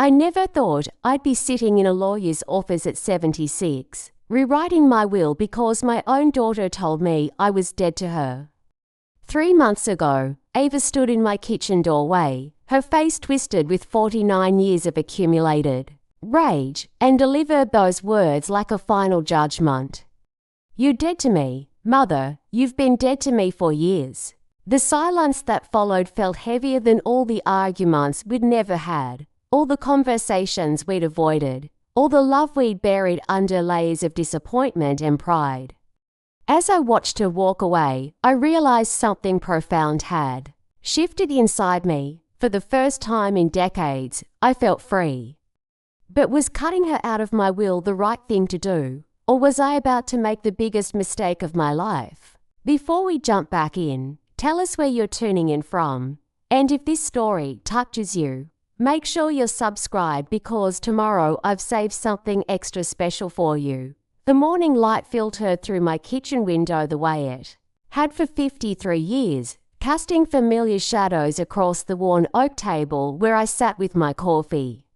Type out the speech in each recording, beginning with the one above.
I never thought I'd be sitting in a lawyer's office at 76, rewriting my will because my own daughter told me I was dead to her. 3 months ago, Ava stood in my kitchen doorway, her face twisted with 49 years of accumulated rage, and delivered those words like a final judgment. "You're dead to me, Mother. You've been dead to me for years." The silence that followed felt heavier than all the arguments we'd never had, all the conversations we'd avoided, all the love we'd buried under layers of disappointment and pride. As I watched her walk away, I realized something profound had shifted inside me. For the first time in decades, I felt free. But was cutting her out of my will the right thing to do, or was I about to make the biggest mistake of my life? Before we jump back in, tell us where you're tuning in from, and if this story touches you, make sure you're subscribed because tomorrow I've saved something extra special for you. The morning light filtered through my kitchen window the way it had for 53 years, casting familiar shadows across the worn oak table where I sat with my coffee.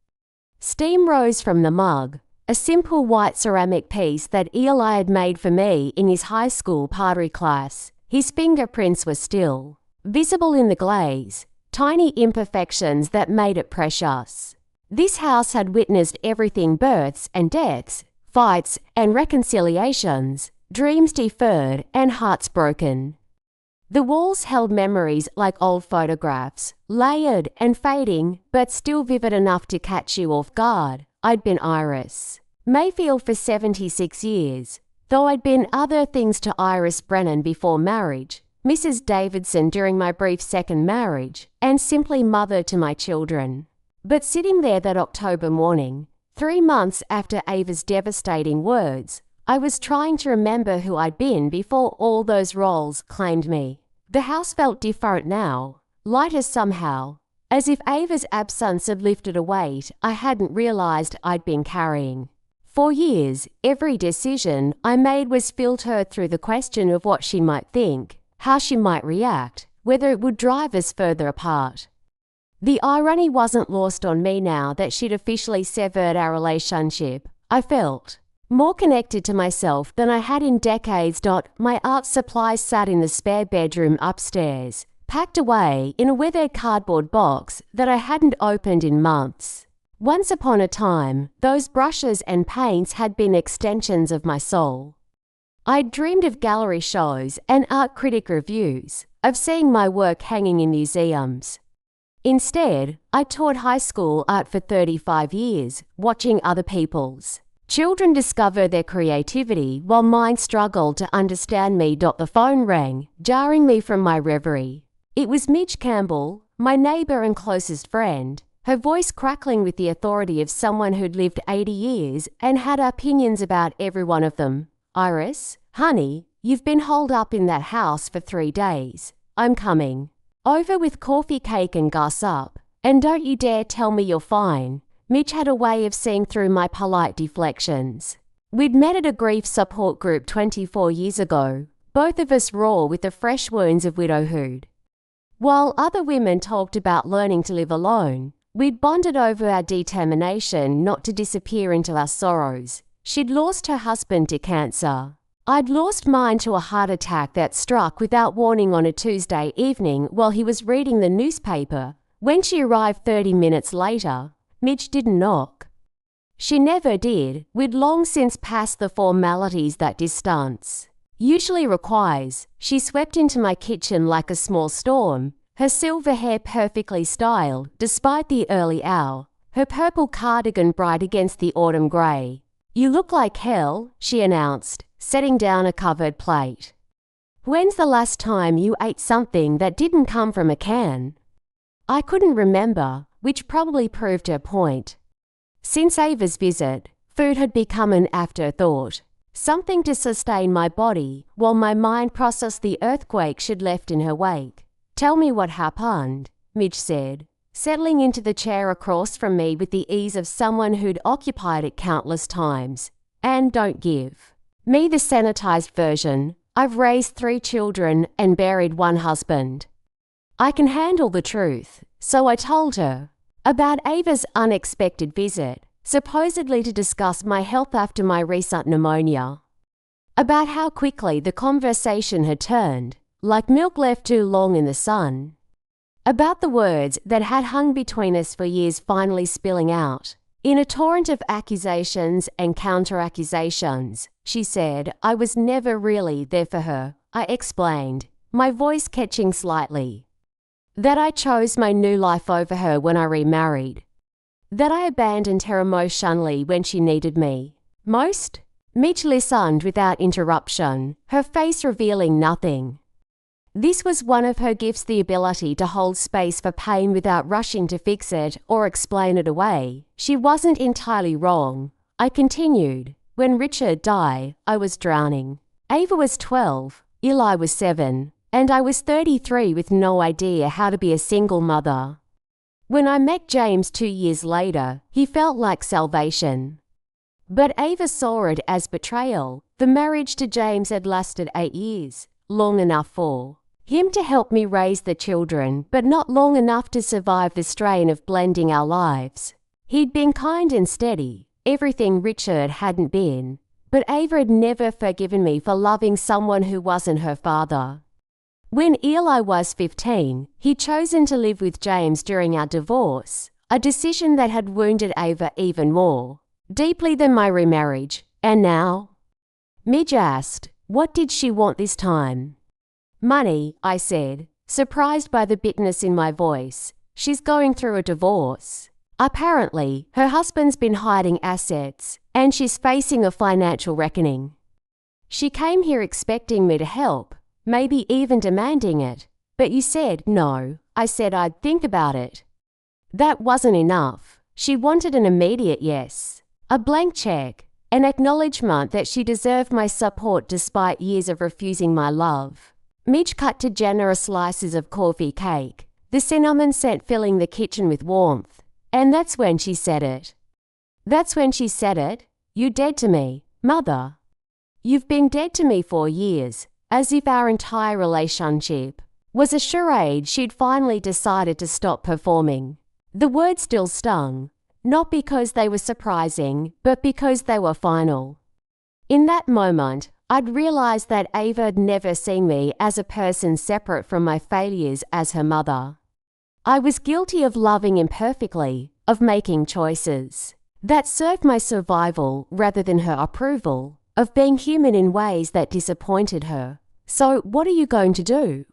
Steam rose from the mug, a simple white ceramic piece that Eli had made for me in his high school pottery class. His fingerprints were still visible in the glaze, tiny imperfections that made it precious. This house had witnessed everything: births and deaths, fights and reconciliations, dreams deferred and hearts broken. The walls held memories like old photographs, layered and fading, but still vivid enough to catch you off guard. I'd been Iris Mayfield for 76 years, though I'd been other things to Iris Brennan before marriage, Mrs. Davidson during my brief second marriage, and simply mother to my children. But sitting there that October morning, 3 months after Ava's devastating words, I was trying to remember who I'd been before all those roles claimed me. The house felt different now, lighter somehow, as if Ava's absence had lifted a weight I hadn't realized I'd been carrying. For years, every decision I made was filtered through the question of what she might think, how she might react, whether it would drive us further apart. The irony wasn't lost on me now that she'd officially severed our relationship. I felt more connected to myself than I had in decades. My art supplies sat in the spare bedroom upstairs, packed away in a weathered cardboard box that I hadn't opened in months. Once upon a time, those brushes and paints had been extensions of my soul. I'd dreamed of gallery shows and art critic reviews, of seeing my work hanging in museums. Instead, I taught high school art for 35 years, watching other people's children discover their creativity while mine struggled to understand me. The phone rang, jarring me from my reverie. It was Midge Campbell, my neighbour and closest friend, her voice crackling with the authority of someone who'd lived 80 years and had opinions about every one of them. "Iris, honey, you've been holed up in that house for 3 days. I'm coming over with coffee, cake and gossip. And don't you dare tell me you're fine." Midge had a way of seeing through my polite deflections. We'd met at a grief support group 24 years ago, both of us raw with the fresh wounds of widowhood. While other women talked about learning to live alone, we'd bonded over our determination not to disappear into our sorrows. She'd lost her husband to cancer. I'd lost mine to a heart attack that struck without warning on a Tuesday evening while he was reading the newspaper. When she arrived 30 minutes later, Midge didn't knock. She never did. We'd long since passed the formalities that distance usually requires. She swept into my kitchen like a small storm, her silver hair perfectly styled despite the early hour, her purple cardigan bright against the autumn grey. "You look like hell," she announced, setting down a covered plate. "When's the last time you ate something that didn't come from a can?" I couldn't remember, which probably proved her point. Since Ava's visit, food had become an afterthought, something to sustain my body while my mind processed the earthquake she'd left in her wake. "Tell me what happened," Midge said, settling into the chair across from me with the ease of someone who'd occupied it countless times. "And don't give me the sanitized version. I've raised 3 children and buried 1 husband. I can handle the truth." So I told her. About Ava's unexpected visit, supposedly to discuss my health after my recent pneumonia. About how quickly the conversation had turned, like milk left too long in the sun. About the words that had hung between us for years finally spilling out. In a torrent of accusations and counter-accusations, she said I was never really there for her. I explained, my voice catching slightly. That I chose my new life over her when I remarried. That I abandoned her emotionally when she needed me most. Midge listened without interruption, her face revealing nothing. This was one of her gifts, the ability to hold space for pain without rushing to fix it or explain it away. She wasn't entirely wrong. I continued. When Richard died, I was drowning. Ava was 12, Eli was 7, and I was 33 with no idea how to be a single mother. When I met James 2 years later, he felt like salvation. But Ava saw it as betrayal. The marriage to James had lasted 8 years, long enough for him to help me raise the children, but not long enough to survive the strain of blending our lives. He'd been kind and steady, everything Richard hadn't been, but Ava had never forgiven me for loving someone who wasn't her father. When Eli was 15, he'd chosen to live with James during our divorce, a decision that had wounded Ava even more deeply than my remarriage. And now? Midge asked, what did she want this time? Money, I said, surprised by the bitterness in my voice. She's going through a divorce. Apparently, her husband's been hiding assets, and she's facing a financial reckoning. She came here expecting me to help, maybe even demanding it. But you said no. I said I'd think about it. That wasn't enough. She wanted an immediate yes. A blank check, an acknowledgement that she deserved my support despite years of refusing my love. Midge cut to generous slices of coffee cake, the cinnamon scent filling the kitchen with warmth. And that's when she said it. That's when she said it. You're dead to me, Mother. You've been dead to me for years, as if our entire relationship was a charade she'd finally decided to stop performing. The words still stung, not because they were surprising, but because they were final. In that moment, I'd realized that Ava had never seen me as a person separate from my failures as her mother. I was guilty of loving imperfectly, of making choices that served my survival rather than her approval, of being human in ways that disappointed her. So what are you going to do?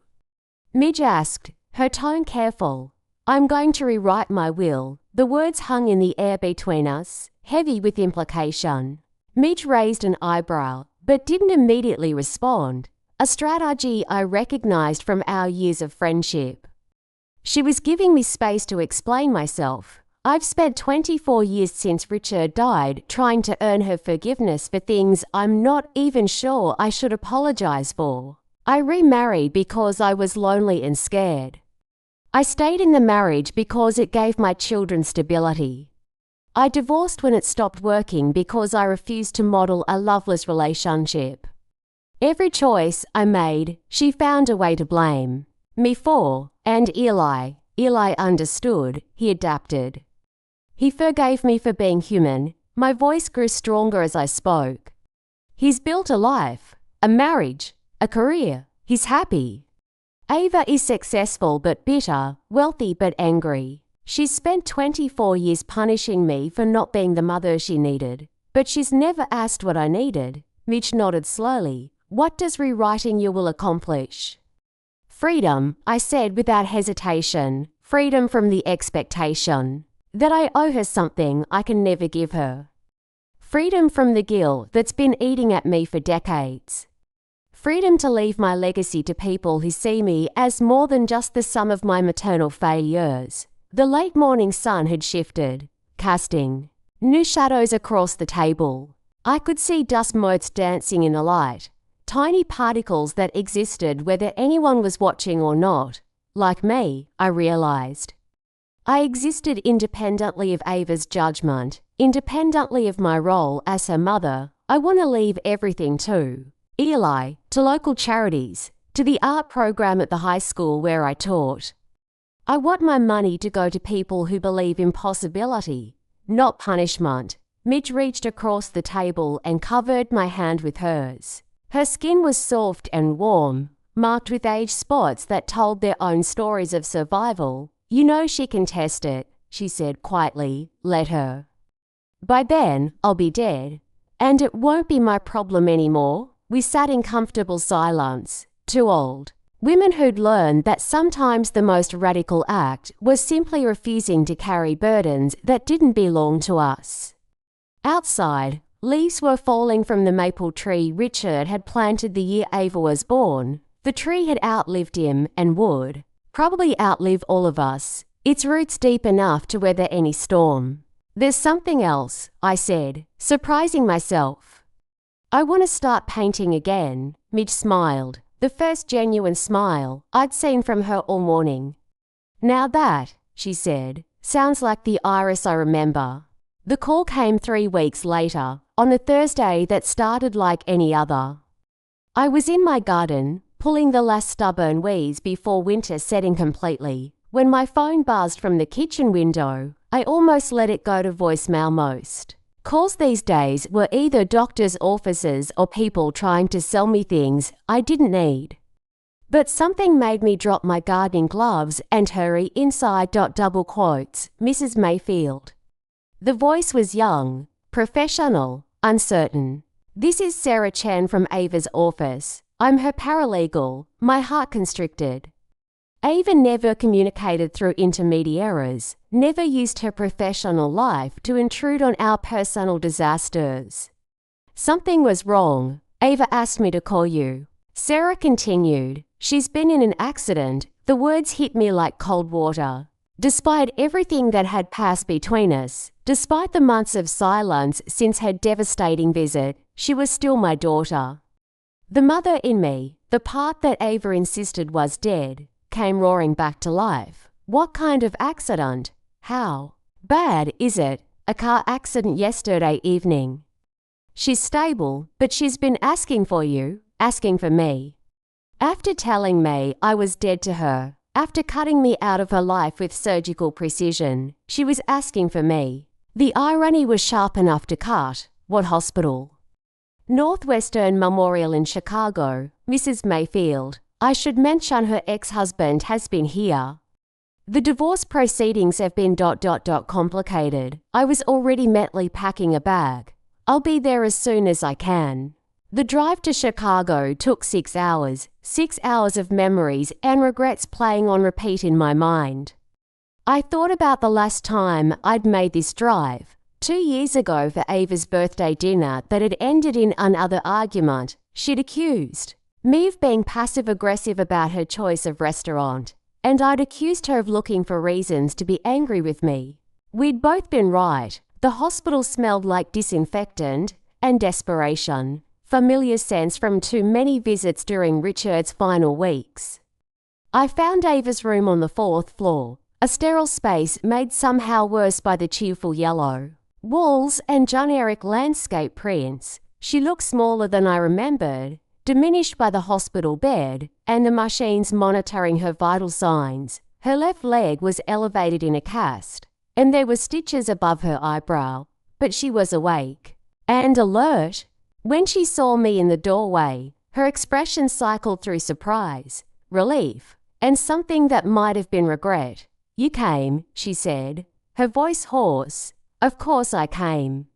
Midge asked, her tone careful. I'm going to rewrite my will. The words hung in the air between us, heavy with implication. Midge raised an eyebrow, but didn't immediately respond, a strategy I recognized from our years of friendship. She was giving me space to explain myself. I've spent 24 years since Richard died trying to earn her forgiveness for things I'm not even sure I should apologize for. I remarried because I was lonely and scared. I stayed in the marriage because it gave my children stability. I divorced when it stopped working because I refused to model a loveless relationship. Every choice I made, she found a way to blame me for, and Eli understood, he adapted. He forgave me for being human. My voice grew stronger as I spoke. He's built a life, a marriage, a career. He's happy. Ava is successful but bitter, wealthy but angry. She's spent 24 years punishing me for not being the mother she needed. But she's never asked what I needed. Midge nodded slowly. What does rewriting your will accomplish? Freedom, I said without hesitation. Freedom from the expectation that I owe her something I can never give her. Freedom from the guilt that's been eating at me for decades. Freedom to leave my legacy to people who see me as more than just the sum of my maternal failures. The late morning sun had shifted, casting new shadows across the table. I could see dust motes dancing in the light, tiny particles that existed whether anyone was watching or not. Like me, I realized. I existed independently of Ava's judgment, independently of my role as her mother. I want to leave everything to Eli, to local charities, to the art program at the high school where I taught. I want my money to go to people who believe in possibility, not punishment. Midge reached across the table and covered my hand with hers. Her skin was soft and warm, marked with age spots that told their own stories of survival. You know she can test it, she said quietly. Let her. By then, I'll be dead. And it won't be my problem anymore. We sat in comfortable silence. Too old. Women who'd learned that sometimes the most radical act was simply refusing to carry burdens that didn't belong to us. Outside, leaves were falling from the maple tree Richard had planted the year Ava was born. The tree had outlived him and would probably outlive all of us. Its roots deep enough to weather any storm. There's something else, I said, surprising myself. I want to start painting again. Midge smiled, the first genuine smile I'd seen from her all morning. Now that, she said, sounds like the Iris I remember. The call came 3 weeks later, on a Thursday that started like any other. I was in my garden, pulling the last stubborn weeds before winter set in completely, when my phone buzzed from the kitchen window. I almost let it go to voicemail most. Calls these days were either doctors' offices or people trying to sell me things I didn't need. But something made me drop my gardening gloves and hurry inside. Double quotes, Mrs. Mayfield. The voice was young, professional, uncertain. This is Sarah Chen from Ava's office. I'm her paralegal. My heart constricted. Ava never communicated through intermediaries, never used her professional life to intrude on our personal disasters. Something was wrong. Ava asked me to call you. Sarah continued. She's been in an accident. The words hit me like cold water. Despite everything that had passed between us, despite the months of silence since her devastating visit, she was still my daughter. The mother in me, the part that Ava insisted was dead, came roaring back to life. What kind of accident? How bad is it? A car accident yesterday evening. She's stable, but she's been asking for you, asking for me. After telling me I was dead to her, after cutting me out of her life with surgical precision, she was asking for me. The irony was sharp enough to cut. What hospital? Northwestern Memorial in Chicago, Mrs. Mayfield. I should mention her ex-husband has been here. The divorce proceedings have been complicated. I was already mentally packing a bag. I'll be there as soon as I can. The drive to Chicago took 6 hours, 6 hours of memories and regrets playing on repeat in my mind. I thought about the last time I'd made this drive, 2 years ago for Ava's birthday dinner that had ended in another argument. She'd accused me of being passive-aggressive about her choice of restaurant, and I'd accused her of looking for reasons to be angry with me. We'd both been right. The hospital smelled like disinfectant and desperation, familiar scents from too many visits during Richard's final weeks. I found Ava's room on the 4th floor, a sterile space made somehow worse by the cheerful yellow walls and generic landscape prints. She looked smaller than I remembered, diminished by the hospital bed and the machines monitoring her vital signs. Her left leg was elevated in a cast, and there were stitches above her eyebrow, but she was awake and alert. When she saw me in the doorway, her expression cycled through surprise, relief, and something that might have been regret. You came, she said, her voice hoarse. Of course I came.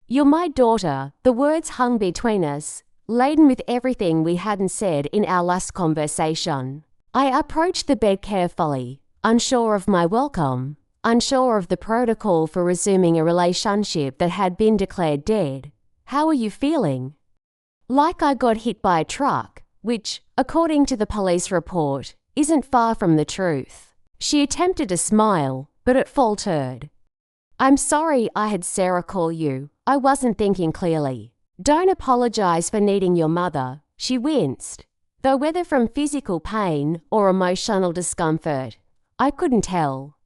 You're my daughter. The words hung between us, laden with everything we hadn't said in our last conversation. I approached the bed carefully, unsure of my welcome, unsure of the protocol for resuming a relationship that had been declared dead. How are you feeling? Like I got hit by a truck, which, according to the police report, isn't far from the truth. She attempted to smile, but it faltered. I'm sorry I had Sarah call you. I wasn't thinking clearly. Don't apologize for needing your mother. She winced, though whether from physical pain or emotional discomfort, I couldn't tell.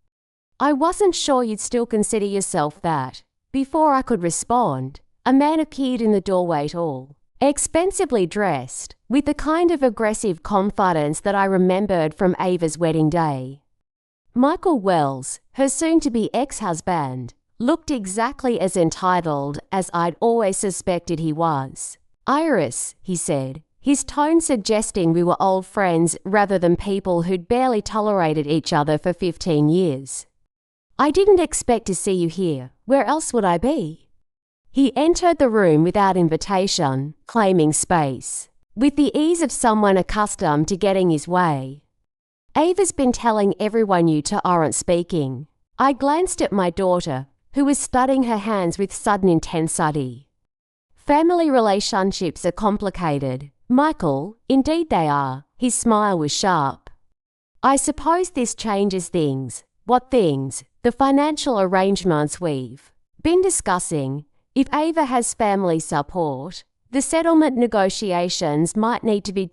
I wasn't sure you'd still consider yourself that. Before I could respond, a man appeared in the doorway tall, expensively dressed, with the kind of aggressive confidence that I remembered from Ava's wedding day. Michael Wells, her soon-to-be ex-husband, looked exactly as entitled as I'd always suspected he was. "Iris," he said, his tone suggesting we were old friends rather than people who'd barely tolerated each other for 15 years. "I didn't expect to see you here. Where else would I be?" He entered the room without invitation, claiming space, with the ease of someone accustomed to getting his way. "Ava's been telling everyone you two aren't speaking." I glanced at my daughter, who was studying her hands with sudden intensity. "Family relationships are complicated, Michael. Indeed they are." His smile was sharp. "I suppose this changes things." "What things?" "The financial arrangements we've been discussing. If Ava has family support, the settlement negotiations might need to be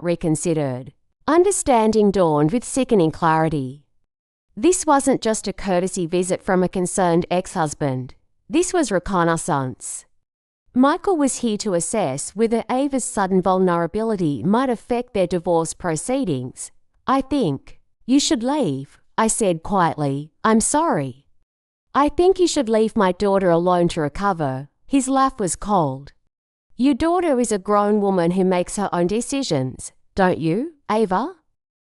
reconsidered." Understanding dawned with sickening clarity. This wasn't just a courtesy visit from a concerned ex-husband. This was reconnaissance. Michael was here to assess whether Ava's sudden vulnerability might affect their divorce proceedings. "I think you should leave," I said quietly. "I'm sorry." "I think you should leave my daughter alone to recover." His laugh was cold. "Your daughter is a grown woman who makes her own decisions, don't you, Ava?"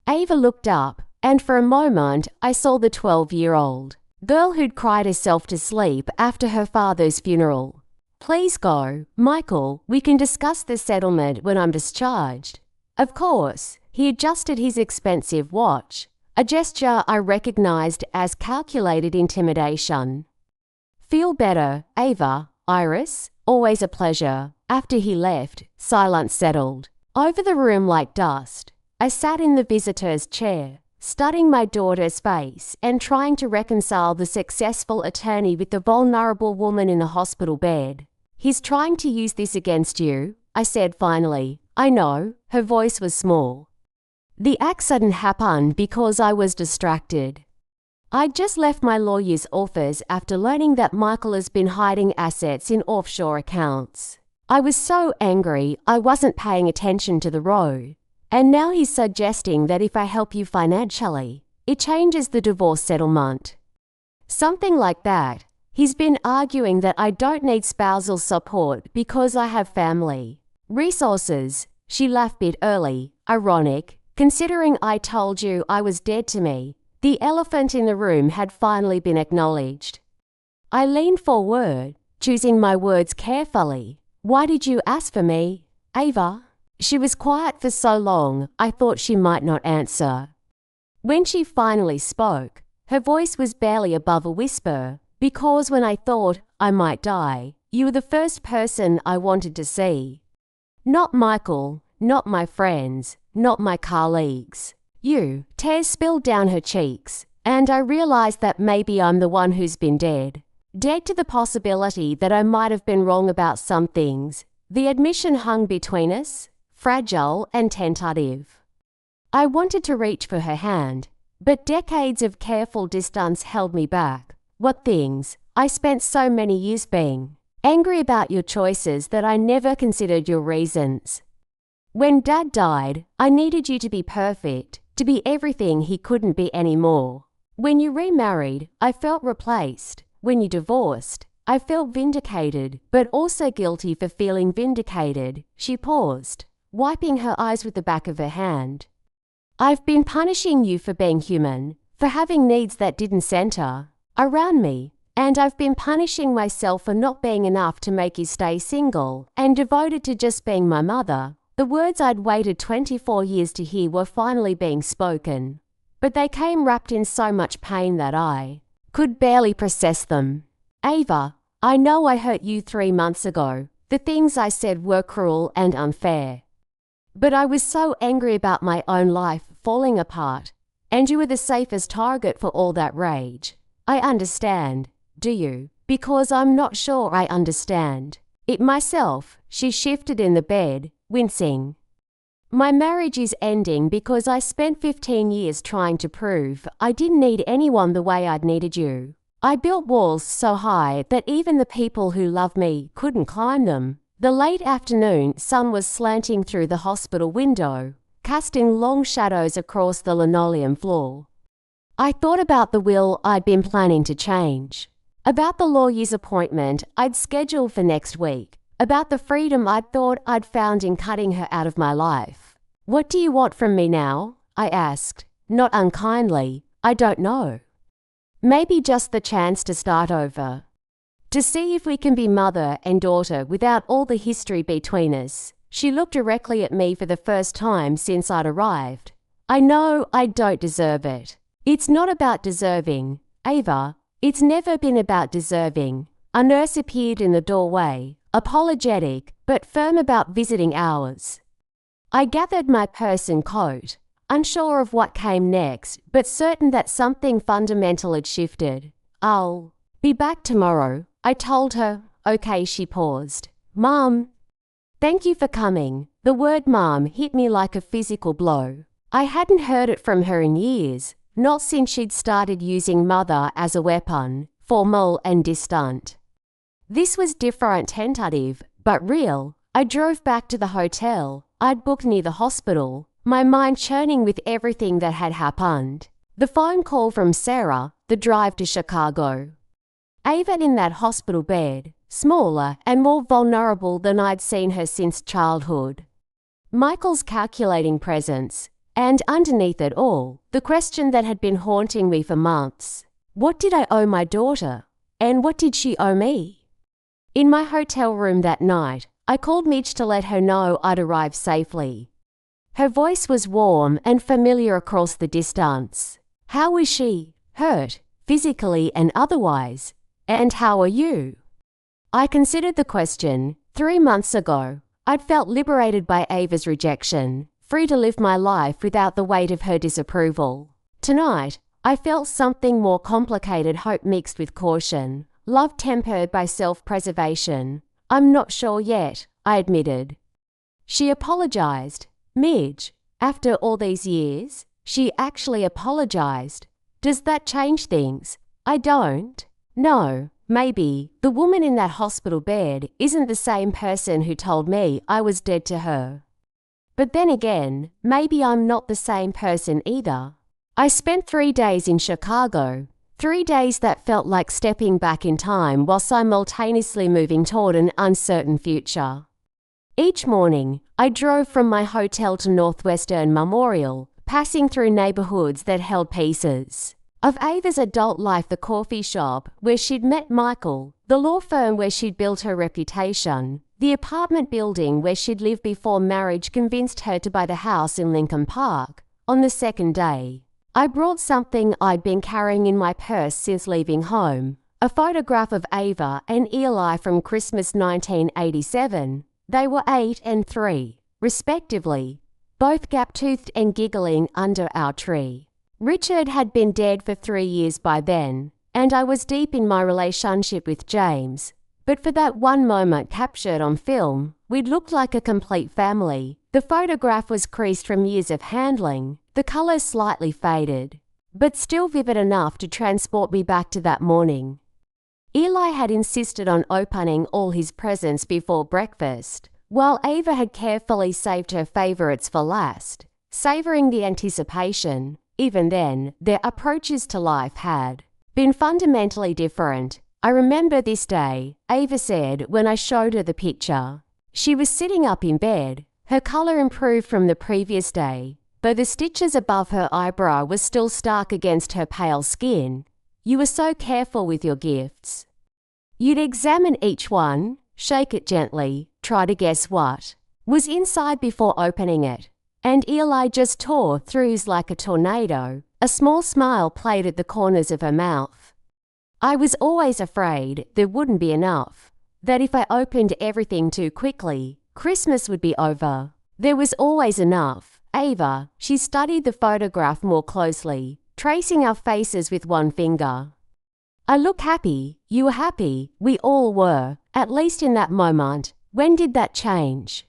Ava looked up, and for a moment I saw the 12-year-old girl who'd cried herself to sleep after her father's funeral. "Please go, Michael. We can discuss the settlement when I'm discharged." "Of course." He adjusted his expensive watch, a gesture I recognized as calculated intimidation. "Feel better, Ava." "Iris, always a pleasure." After he left, silence settled over the room like dust. I sat in the visitor's chair, studying my daughter's face and trying to reconcile the successful attorney with the vulnerable woman in the hospital bed. "He's trying to use this against you," I said finally. "I know." Her voice was small. "The accident happened because I was distracted. I'd just left my lawyer's office after learning that Michael has been hiding assets in offshore accounts. I was so angry I wasn't paying attention to the road. And now he's suggesting that if I help you financially, it changes the divorce settlement. Something like that. He's been arguing that I don't need spousal support because I have family resources." She laughed a bit early, ironic, considering I told you I was dead to me. The elephant in the room had finally been acknowledged. I leaned forward, choosing my words carefully. "Why did you ask for me, Ava?" She was quiet for so long, I thought she might not answer. When she finally spoke, her voice was barely above a whisper. "Because when I thought I might die, you were the first person I wanted to see. Not Michael, not my friends, not my colleagues. You." Tears spilled down her cheeks, and I realized that maybe I'm the one who's been dead. Dead to the possibility that I might have been wrong about some things. The admission hung between us, fragile and tentative. I wanted to reach for her hand, but decades of careful distance held me back. "What things?" "I spent so many years being angry about your choices that I never considered your reasons. When Dad died, I needed you to be perfect, to be everything he couldn't be anymore. When you remarried, I felt replaced. When you divorced, I felt vindicated, but also guilty for feeling vindicated." She paused, wiping her eyes with the back of her hand. "I've been punishing you for being human, for having needs that didn't center around me, and I've been punishing myself for not being enough to make you stay single and devoted to just being my mother." The words I'd waited 24 years to hear were finally being spoken, but they came wrapped in so much pain that I could barely process them. "Ava, I know I hurt you 3 months ago. The things I said were cruel and unfair. But I was so angry about my own life falling apart, and you were the safest target for all that rage. I understand, do you? Because I'm not sure I understand it myself." She shifted in the bed, wincing. "My marriage is ending because I spent 15 years trying to prove I didn't need anyone the way I'd needed you. I built walls so high that even the people who love me couldn't climb them." The late afternoon sun was slanting through the hospital window, casting long shadows across the linoleum floor. I thought about the will I'd been planning to change, about the lawyer's appointment I'd scheduled for next week, about the freedom I'd thought I'd found in cutting her out of my life. "What do you want from me now?" I asked, not unkindly. "I don't know. Maybe just the chance to start over. To see if we can be mother and daughter without all the history between us." She looked directly at me for the first time since I'd arrived. "I know I don't deserve it." "It's not about deserving, Ava. It's never been about deserving." A nurse appeared in the doorway, apologetic but firm about visiting hours. I gathered my purse and coat, unsure of what came next, but certain that something fundamental had shifted. "I'll be back tomorrow," I told her. "Okay," she paused. "Mum." "Thank you for coming." The word mum hit me like a physical blow. I hadn't heard it from her in years, not since she'd started using mother as a weapon, formal and distant. This was different, tentative, but real. I drove back to the hotel I'd booked near the hospital, my mind churning with everything that had happened. The phone call from Sarah, the drive to Chicago. Ava in that hospital bed, smaller and more vulnerable than I'd seen her since childhood. Michael's calculating presence, and underneath it all, the question that had been haunting me for months. What did I owe my daughter? And what did she owe me? In my hotel room that night, I called Midge to let her know I'd arrived safely. Her voice was warm and familiar across the distance. "How is she? Hurt, physically and otherwise? And how are you?" I considered the question. 3 months ago, I'd felt liberated by Ava's rejection, free to live my life without the weight of her disapproval. Tonight, I felt something more complicated, hope mixed with caution, love tempered by self-preservation. "I'm not sure yet," I admitted. She apologized. "Midge, after all these years, she actually apologized. Does that change things?" "I don't." "No, maybe. The woman in that hospital bed isn't the same person who told me I was dead to her. But then again, maybe I'm not the same person either." I spent 3 days in Chicago, 3 days that felt like stepping back in time while simultaneously moving toward an uncertain future. Each morning, I drove from my hotel to Northwestern Memorial, passing through neighborhoods that held pieces of Ava's adult life: the coffee shop where she'd met Michael, the law firm where she'd built her reputation, the apartment building where she'd lived before marriage convinced her to buy the house in Lincoln Park. On the second day, I brought something I'd been carrying in my purse since leaving home, a photograph of Ava and Eli from Christmas 1987. They were 8 and 3, respectively, both gap-toothed and giggling under our tree. Richard had been dead for 3 years by then, and I was deep in my relationship with James. But for that one moment captured on film, we'd looked like a complete family. The photograph was creased from years of handling, the colour slightly faded, but still vivid enough to transport me back to that morning. Eli had insisted on opening all his presents before breakfast, while Ava had carefully saved her favourites for last, savouring the anticipation. Even then, their approaches to life had been fundamentally different. "I remember this day," Ava said when I showed her the picture. She was sitting up in bed. Her colour improved from the previous day, though the stitches above her eyebrow were still stark against her pale skin. "You were so careful with your gifts. You'd examine each one, shake it gently, try to guess what was inside before opening it. And Eli just tore through like a tornado." A small smile played at the corners of her mouth. "I was always afraid there wouldn't be enough, that if I opened everything too quickly, Christmas would be over. There was always enough." "Ava," she studied the photograph more closely, tracing our faces with one finger. "I look happy. You were happy. We all were, at least in that moment. When did that change?"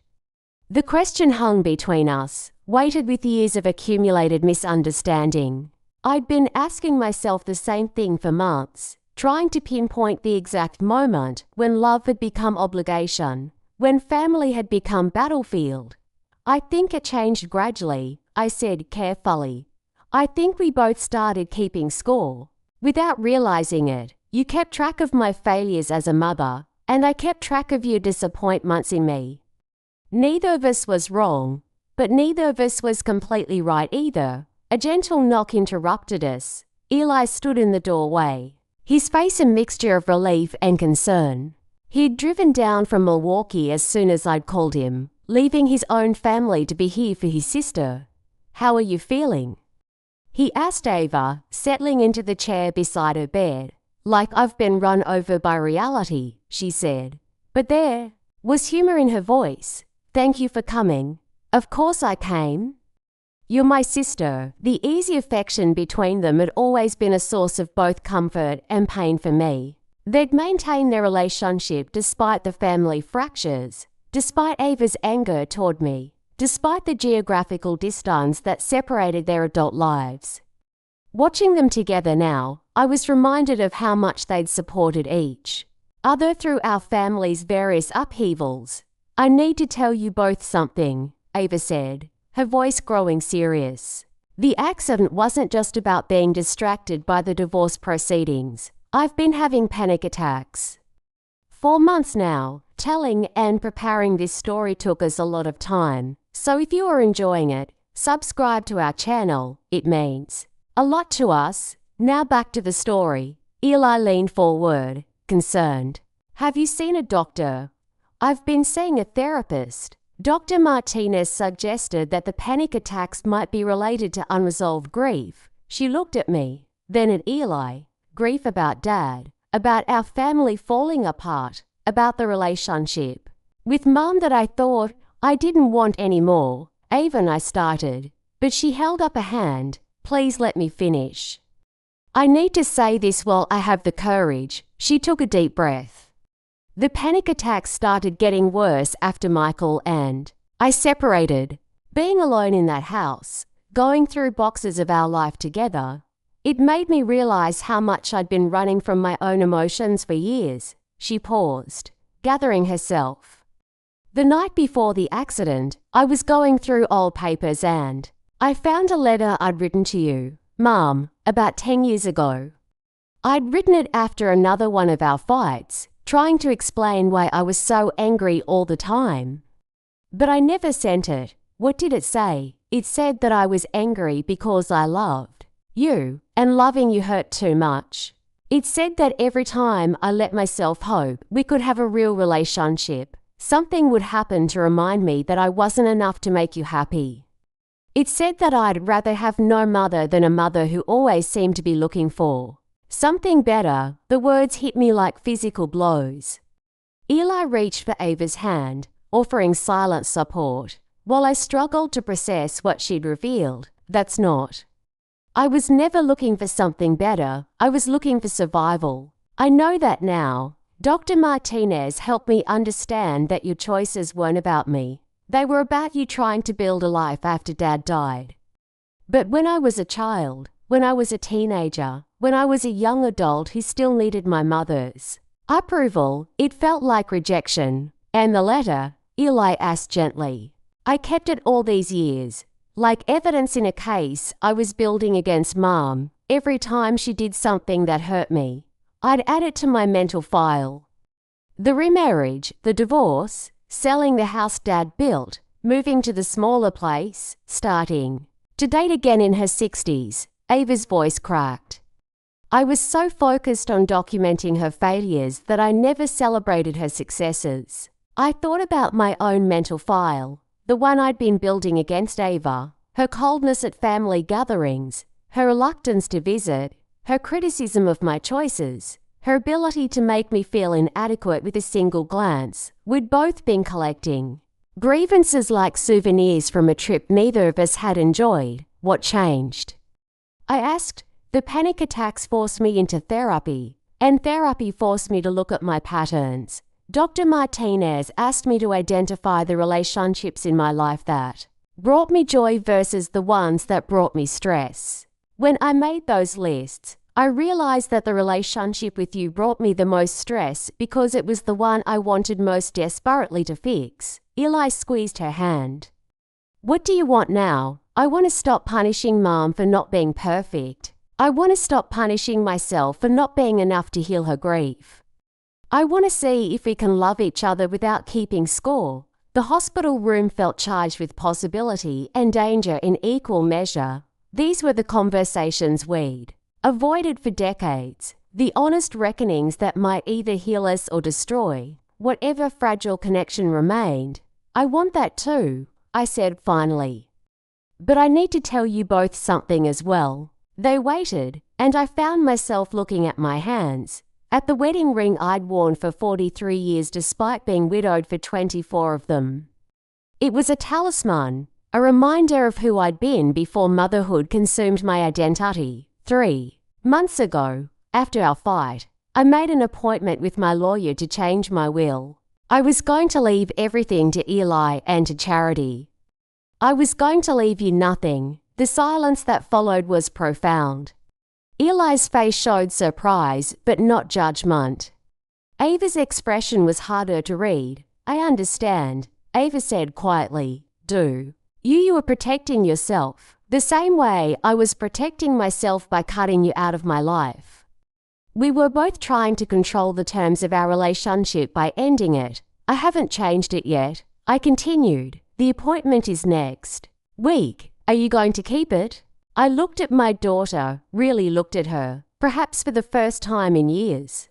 The question hung between us, weighted with years of accumulated misunderstanding. I'd been asking myself the same thing for months, trying to pinpoint the exact moment when love had become obligation, when family had become battlefield. "I think it changed gradually," I said carefully. I think we both started keeping score. Without realizing it, you kept track of my failures as a mother, and I kept track of your disappointments in me. Neither of us was wrong, but neither of us was completely right either. A gentle knock interrupted us. Eli stood in the doorway, his face a mixture of relief and concern. He'd driven down from Milwaukee as soon as I'd called him, leaving his own family to be here for his sister. "How are you feeling?" he asked Ava, settling into the chair beside her bed. "Like I've been run over by reality," she said. But there was humor in her voice. "Thank you for coming." "Of course I came. You're my sister." The easy affection between them had always been a source of both comfort and pain for me. They'd maintained their relationship despite the family fractures, despite Ava's anger toward me, despite the geographical distance that separated their adult lives. Watching them together now, I was reminded of how much they'd supported each other through our family's various upheavals. "I need to tell you both something," Ava said, her voice growing serious. "The accident wasn't just about being distracted by the divorce proceedings. I've been having panic attacks. 4 months now. Telling and preparing this story took us a lot of time, so if you are enjoying it, subscribe to our channel. It means a lot to us." Now back to the story. Eli leaned forward, concerned. "Have you seen a doctor?" "I've been seeing a therapist." Dr. Martinez suggested that the panic attacks might be related to unresolved grief. She looked at me, then at Eli. "Grief about Dad, about our family falling apart, about the relationship with Mum that I thought I didn't want anymore." "Ava," I started, but she held up a hand. "Please let me finish. I need to say this while I have the courage." She took a deep breath. "The panic attacks started getting worse after Michael and I separated. Being alone in that house, going through boxes of our life together, it made me realize how much I'd been running from my own emotions for years." She paused, gathering herself. "The night before the accident, I was going through old papers and I found a letter I'd written to you, Mum, about 10 years ago. I'd written it after another one of our fights, trying to explain why I was so angry all the time. But I never sent it. What did it say? It said that I was angry because I loved you, and loving you hurt too much. It said that every time I let myself hope we could have a real relationship, something would happen to remind me that I wasn't enough to make you happy. It said that I'd rather have no mother than a mother who always seemed to be looking for something better." The words hit me like physical blows. Eli reached for Ava's hand, offering silent support, while I struggled to process what she'd revealed. "That's not. I was never looking for something better. I was looking for survival. I know that now. Dr. Martinez helped me understand that your choices weren't about me. They were about you trying to build a life after Dad died. But when I was a child, when I was a teenager, when I was a young adult who still needed my mother's approval, it felt like rejection." "And the letter?" Eli asked gently. "I kept it all these years, like evidence in a case I was building against Mom. Every time she did something that hurt me, I'd add it to my mental file. The remarriage, the divorce, selling the house Dad built, moving to the smaller place, starting to date again in her 60s. Ava's voice cracked. I was so focused on documenting her failures that I never celebrated her successes. I thought about my own mental file, the one I'd been building against Ava, her coldness at family gatherings, her reluctance to visit, her criticism of my choices, her ability to make me feel inadequate with a single glance. We'd both been collecting grievances like souvenirs from a trip neither of us had enjoyed. What changed? I asked. The panic attacks forced me into therapy, and therapy forced me to look at my patterns. Dr. Martinez asked me to identify the relationships in my life that brought me joy versus the ones that brought me stress. When I made those lists, I realized that the relationship with you brought me the most stress because it was the one I wanted most desperately to fix. Eli squeezed her hand. What do you want now? I want to stop punishing Mom for not being perfect. I want to stop punishing myself for not being enough to heal her grief. I want to see if we can love each other without keeping score. The hospital room felt charged with possibility and danger in equal measure. These were the conversations we'd avoided for decades, the honest reckonings that might either heal us or destroy whatever fragile connection remained. I want that too, I said finally. But I need to tell you both something as well. They waited, and I found myself looking at my hands, at the wedding ring I'd worn for 43 years despite being widowed for 24 of them. It was a talisman, a reminder of who I'd been before motherhood consumed my identity. 3 months ago, after our fight, I made an appointment with my lawyer to change my will. I was going to leave everything to Eli and to Charity. I was going to leave you nothing. The silence that followed was profound. Eli's face showed surprise, but not judgment. Ava's expression was harder to read. I understand, Ava said quietly. Do you were protecting yourself, the same way I was protecting myself by cutting you out of my life. We were both trying to control the terms of our relationship by ending it. I haven't changed it yet, I continued. The appointment is next week. Are you going to keep it? I looked at my daughter, really looked at her, perhaps for the first time in years.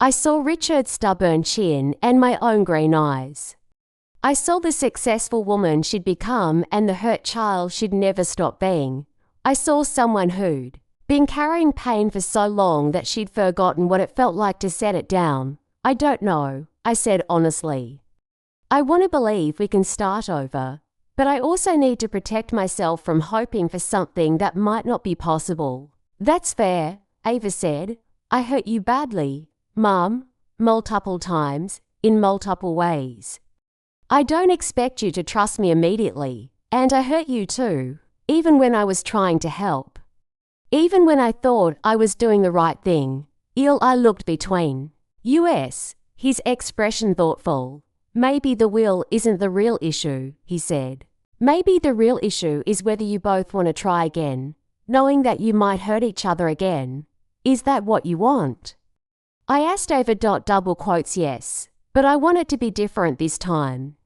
I saw Richard's stubborn chin and my own green eyes. I saw the successful woman she'd become and the hurt child she'd never stop being. I saw someone who'd been carrying pain for so long that she'd forgotten what it felt like to set it down. I don't know, I said honestly. I want to believe we can start over, but I also need to protect myself from hoping for something that might not be possible. That's fair, Ava said. I hurt you badly, Mum, multiple times, in multiple ways. I don't expect you to trust me immediately, and I hurt you too, even when I was trying to help. Even when I thought I was doing the right thing. I looked between us, his expression thoughtful. Maybe the will isn't the real issue, he said. Maybe the real issue is whether you both want to try again, knowing that you might hurt each other again. Is that what you want? I asked Ava. Double quotes yes, but I want it to be different this time.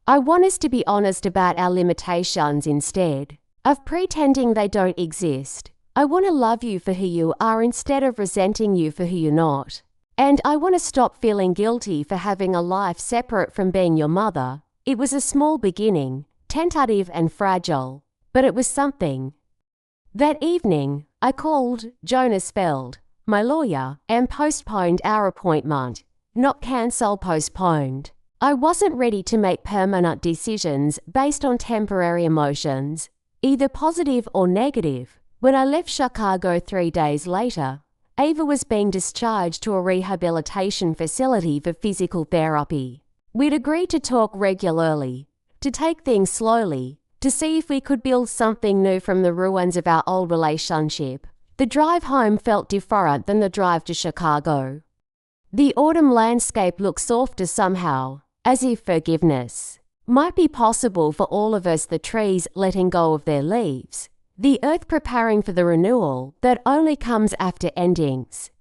I want us to be honest about our limitations instead of pretending they don't exist. I want to love you for who you are instead of resenting you for who you're not. And I want to stop feeling guilty for having a life separate from being your mother. It was a small beginning, tentative and fragile, but it was something. That evening, I called Jonas Feld, my lawyer, and postponed our appointment. Not cancel, postponed. I wasn't ready to make permanent decisions based on temporary emotions, either positive or negative. When I left Chicago 3 days later, Ava was being discharged to a rehabilitation facility for physical therapy. We'd agreed to talk regularly, to take things slowly, to see if we could build something new from the ruins of our old relationship. The drive home felt different than the drive to Chicago. The autumn landscape looked softer somehow, as if forgiveness might be possible for all of us, the trees letting go of their leaves, the earth preparing for the renewal that only comes after endings.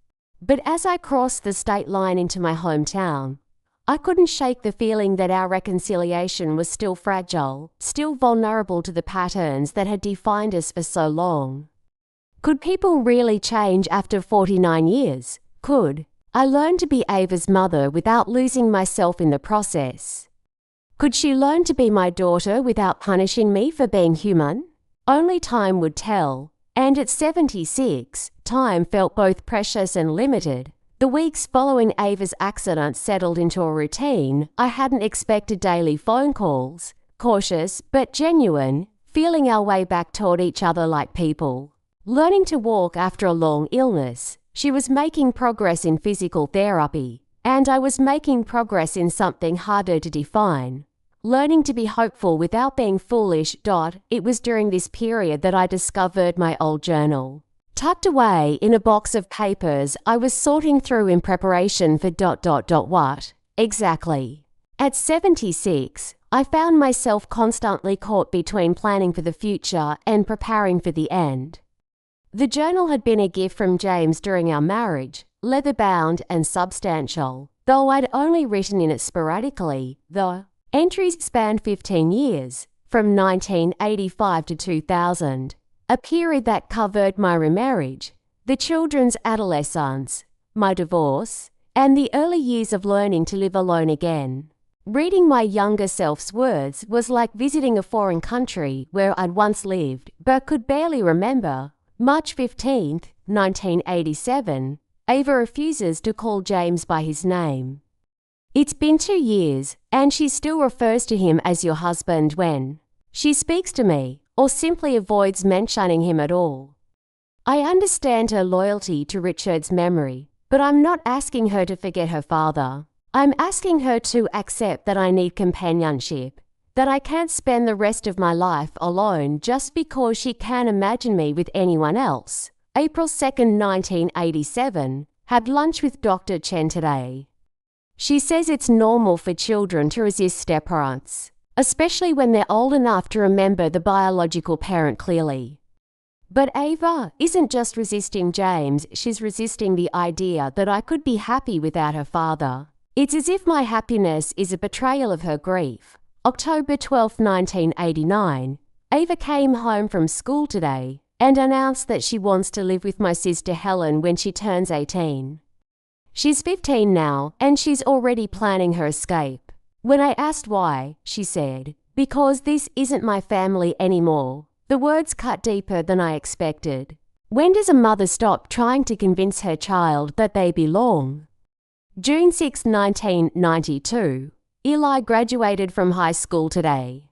But as I crossed the state line into my hometown, I couldn't shake the feeling that our reconciliation was still fragile, still vulnerable to the patterns that had defined us for so long. Could people really change after 49 years? Could I learn to be Ava's mother without losing myself in the process? Could she learn to be my daughter without punishing me for being human? Only time would tell, and at 76, time felt both precious and limited. The weeks following Ava's accident settled into a routine. I hadn't expected daily phone calls, cautious but genuine, feeling our way back toward each other like people. Learning to walk after a long illness, she was making progress in physical therapy, and I was making progress in something harder to define. Learning to be hopeful without being foolish. It was during this period that I discovered my old journal. Tucked away in a box of papers I was sorting through in preparation for what exactly. At 76, I found myself constantly caught between planning for the future and preparing for the end. The journal had been a gift from James during our marriage, leather-bound and substantial, though I'd only written in it sporadically. The entries spanned 15 years, from 1985 to 2000, a period that covered my remarriage, the children's adolescence, my divorce, and the early years of learning to live alone again. Reading my younger self's words was like visiting a foreign country where I'd once lived but could barely remember. March 15, 1987, Ava refuses to call James by his name. It's been 2 years, and she still refers to him as your husband when she speaks to me, or simply avoids mentioning him at all. I understand her loyalty to Richard's memory, but I'm not asking her to forget her father. I'm asking her to accept that I need companionship, that I can't spend the rest of my life alone just because she can't imagine me with anyone else. April 2, 1987, had lunch with Dr. Chen today. She says it's normal for children to resist step-parents, especially when they're old enough to remember the biological parent clearly. But Ava isn't just resisting James, she's resisting the idea that I could be happy without her father. It's as if my happiness is a betrayal of her grief. October 12, 1989, Ava came home from school today and announced that she wants to live with my sister Helen when she turns 18. She's 15 now, and she's already planning her escape. When I asked why, she said, "Because this isn't my family anymore." The words cut deeper than I expected. When does a mother stop trying to convince her child that they belong? June 6, 1992, Eli graduated from high school today.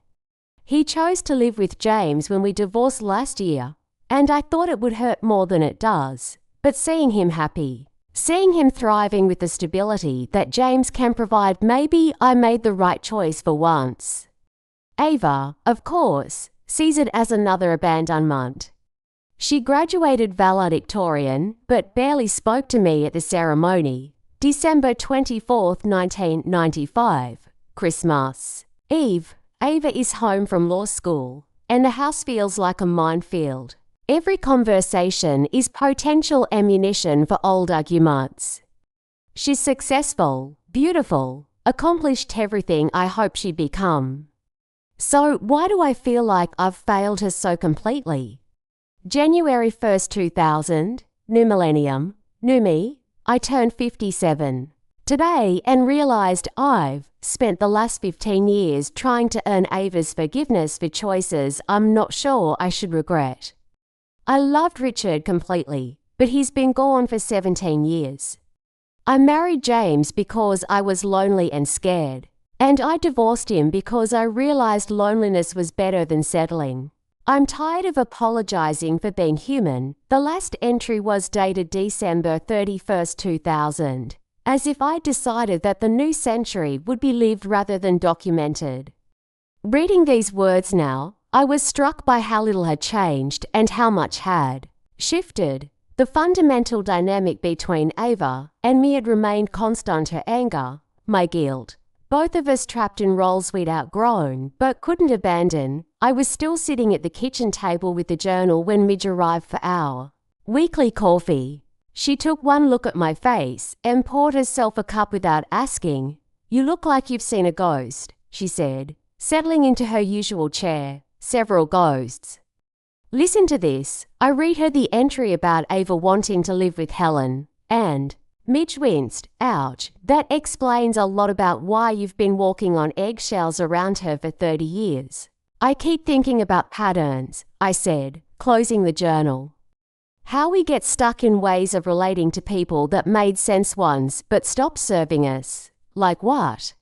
He chose to live with James when we divorced last year, and I thought it would hurt more than it does. But seeing him happy, seeing him thriving with the stability that James can provide, maybe I made the right choice for once. Ava, of course, sees it as another abandonment. She graduated valedictorian, but barely spoke to me at the ceremony. December 24, 1995, Christmas Eve. Ava is home from law school, and the house feels like a minefield. Every conversation is potential ammunition for old arguments. She's successful, beautiful, accomplished everything I hoped she'd become. So why do I feel like I've failed her so completely? January 1, 2000, New Millennium, New Me. I turned 57 today and realized I've spent the last 15 years trying to earn Ava's forgiveness for choices I'm not sure I should regret. I loved Richard completely, but he's been gone for 17 years. I married James because I was lonely and scared, and I divorced him because I realized loneliness was better than settling. I'm tired of apologizing for being human. The last entry was dated December 31, 2000, as if I decided that the new century would be lived rather than documented. Reading these words now, I was struck by how little had changed and how much had shifted. The fundamental dynamic between Ava and me had remained constant: her anger, my guilt. Both of us trapped in roles we'd outgrown but couldn't abandon. I was still sitting at the kitchen table with the journal when Midge arrived for our weekly coffee. She took one look at my face and poured herself a cup without asking. "You look like you've seen a ghost," she said, settling into her usual chair. "Several ghosts." Listen to this. I read her the entry about Ava wanting to live with Helen, and Midge winced. "Ouch, that explains a lot about why you've been walking on eggshells around her for 30 years. I keep thinking about patterns," I said, closing the journal. How we get stuck in ways of relating to people that made sense once but stopped serving us. Like what?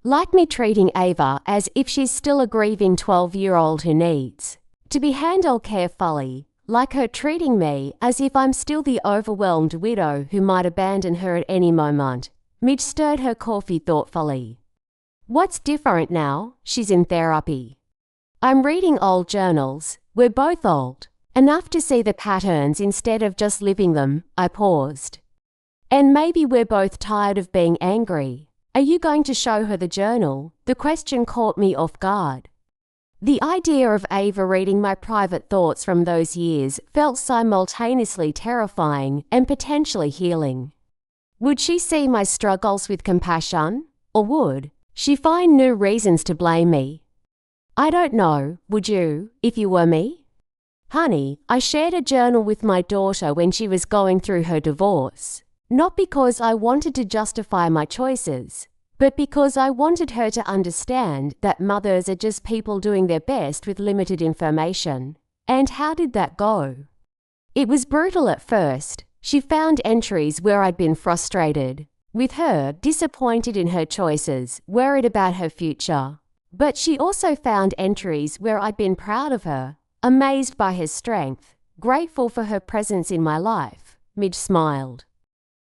Like me treating Ava as if she's still a grieving 12-year-old who needs to be handled carefully. Like her treating me as if I'm still the overwhelmed widow who might abandon her at any moment. Midge stirred her coffee thoughtfully. "What's different now? She's in therapy." "I'm reading old journals. We're both old enough to see the patterns instead of just living them." I paused. "And maybe we're both tired of being angry. Are you going to show her the journal? The question caught me off guard. The idea of Ava reading my private thoughts from those years felt simultaneously terrifying and potentially healing. Would she see my struggles with compassion? Or would she find new reasons to blame me? I don't know, would you, if you were me? Honey, I shared a journal with my daughter when she was going through her divorce, not because I wanted to justify my choices, but because I wanted her to understand that mothers are just people doing their best with limited information. And how did that go? It was brutal at first. She found entries where I'd been frustrated with her, disappointed in her choices, worried about her future. But she also found entries where I'd been proud of her, amazed by her strength, grateful for her presence in my life. Midge smiled.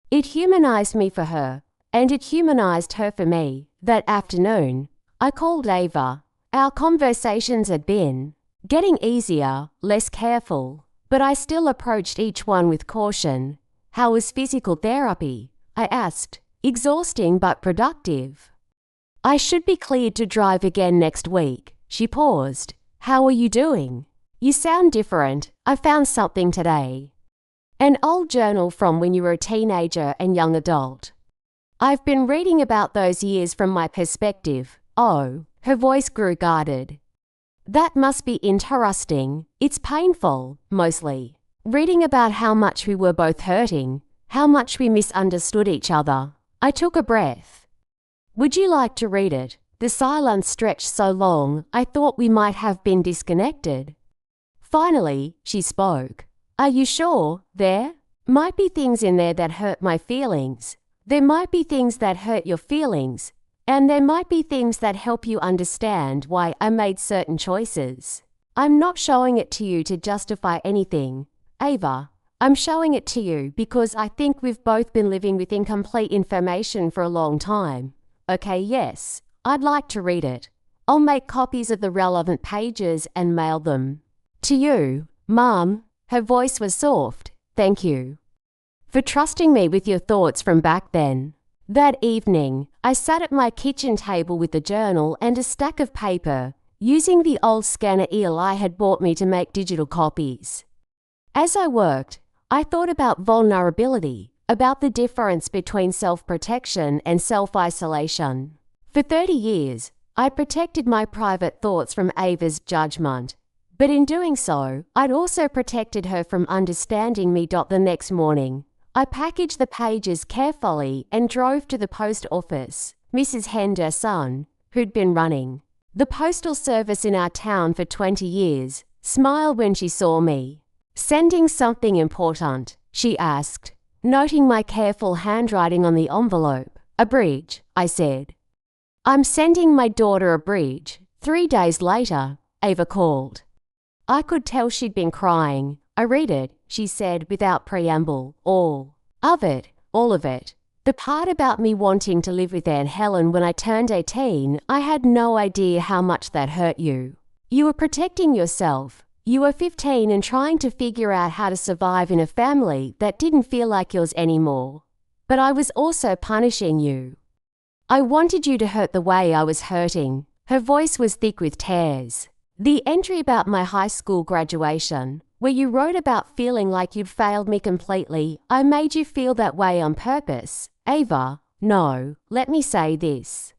It humanized me for her, and it humanized her for me. That afternoon, I called Ava. Our conversations had been getting easier, less careful, but I still approached each one with caution. How was physical therapy? I asked. Exhausting but productive. I should be cleared to drive again next week. She paused. How are you doing? You sound different. I found something today. An old journal from when you were a teenager and young adult. I've been reading about those years from my perspective. Oh, her voice grew guarded. That must be interesting. It's painful, mostly. Reading about how much we were both hurting, how much we misunderstood each other. I took a breath. Would you like to read it? The silence stretched so long, I thought we might have been disconnected. Finally, she spoke. Are you sure? There might be things in there that hurt my feelings. There might be things that hurt your feelings. And there might be things that help you understand why I made certain choices. I'm not showing it to you to justify anything, Ava. I'm showing it to you because I think we've both been living with incomplete information for a long time. Okay, yes, I'd like to read it. I'll make copies of the relevant pages and mail them to you, Mom. Her voice was soft. Thank you for trusting me with your thoughts from back then. That evening, I sat at my kitchen table with a journal and a stack of paper, using the old scanner Eli had bought me to make digital copies. As I worked, I thought about vulnerability, about the difference between self-protection and self-isolation. For 30 years, I protected my private thoughts from Ava's judgment. But in doing so, I'd also protected her from understanding me. The next morning, I packaged the pages carefully and drove to the post office. Mrs. Henderson, who'd been running the postal service in our town for 20 years, smiled when she saw me. Sending something important? She asked, noting my careful handwriting on the envelope. A bridge, I said. I'm sending my daughter a bridge. 3 days later, Ava called. I could tell she'd been crying. I read it, she said without preamble. All of it. The part about me wanting to live with Aunt Helen when I turned 18, I had no idea how much that hurt you. You were protecting yourself. You were 15 and trying to figure out how to survive in a family that didn't feel like yours anymore. But I was also punishing you. I wanted you to hurt the way I was hurting. Her voice was thick with tears. The entry about my high school graduation, where you wrote about feeling like you'd failed me completely, I made you feel that way on purpose. Ava, no, let me say this.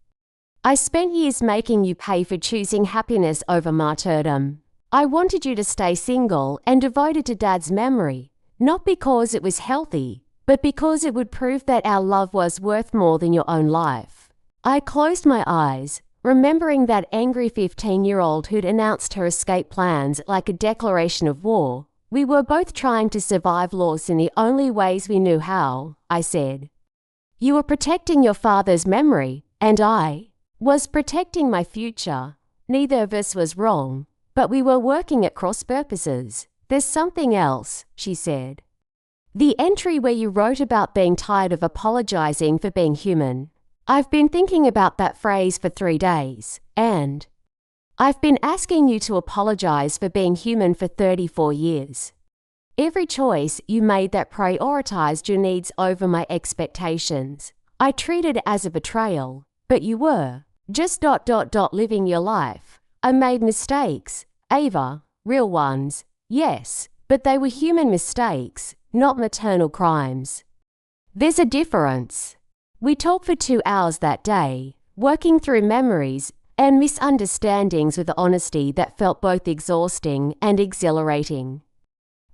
I spent years making you pay for choosing happiness over martyrdom. I wanted you to stay single and devoted to Dad's memory, not because it was healthy, but because it would prove that our love was worth more than your own life. I closed my eyes, remembering that angry 15-year-old who'd announced her escape plans like a declaration of war. We were both trying to survive loss in the only ways we knew how, I said. You were protecting your father's memory, and I was protecting my future. Neither of us was wrong, but we were working at cross purposes. There's something else, she said. The entry where you wrote about being tired of apologizing for being human. I've been thinking about that phrase for 3 days, and I've been asking you to apologize for being human for 34 years. Every choice you made that prioritized your needs over my expectations. I treat it as a betrayal, but you were just living your life. I made mistakes, Ava, real ones, yes, but they were human mistakes, not maternal crimes. There's a difference. We talked for 2 hours that day, working through memories and misunderstandings with honesty that felt both exhausting and exhilarating.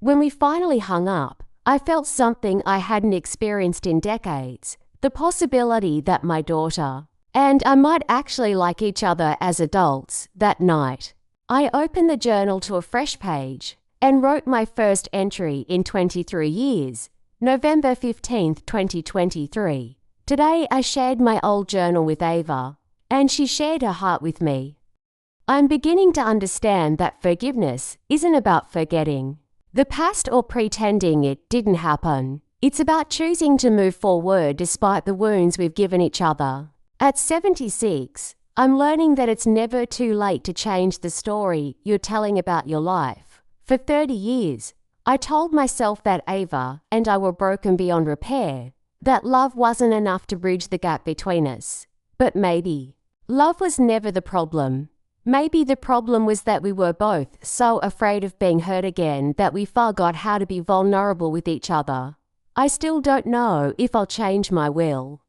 When we finally hung up, I felt something I hadn't experienced in decades, the possibility that my daughter and I might actually like each other as adults. That night, I opened the journal to a fresh page and wrote my first entry in 23 years, November 15, 2023. Today I shared my old journal with Ava, and she shared her heart with me. I'm beginning to understand that forgiveness isn't about forgetting the past or pretending it didn't happen. It's about choosing to move forward despite the wounds we've given each other. At 76, I'm learning that it's never too late to change the story you're telling about your life. For 30 years, I told myself that Ava and I were broken beyond repair, that love wasn't enough to bridge the gap between us. But maybe love was never the problem. Maybe the problem was that we were both so afraid of being hurt again that we forgot how to be vulnerable with each other. I still don't know if I'll change my will.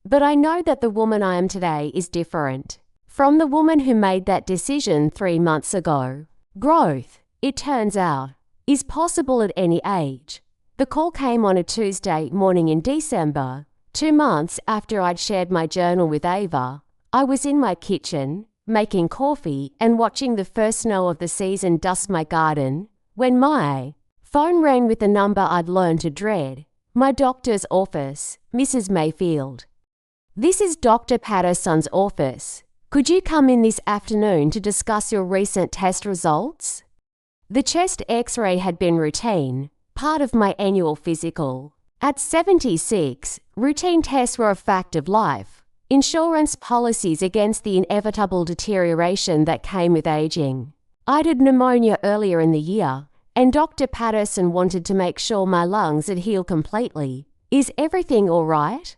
But I know that the woman I am today is different from the woman who made that decision 3 months ago. Growth, it turns out, is possible at any age. The call came on a Tuesday morning in December, 2 months after I'd shared my journal with Ava. I was in my kitchen, making coffee and watching the first snow of the season dust my garden, when my phone rang with the number I'd learned to dread. My doctor's office, Mrs. Mayfield. This is Dr. Patterson's office. Could you come in this afternoon to discuss your recent test results? The chest X-ray had been routine, part of my annual physical. At 76, routine tests were a fact of life. Insurance policies against the inevitable deterioration that came with aging. I'd had pneumonia earlier in the year, and Dr. Patterson wanted to make sure my lungs had healed completely. Is everything all right?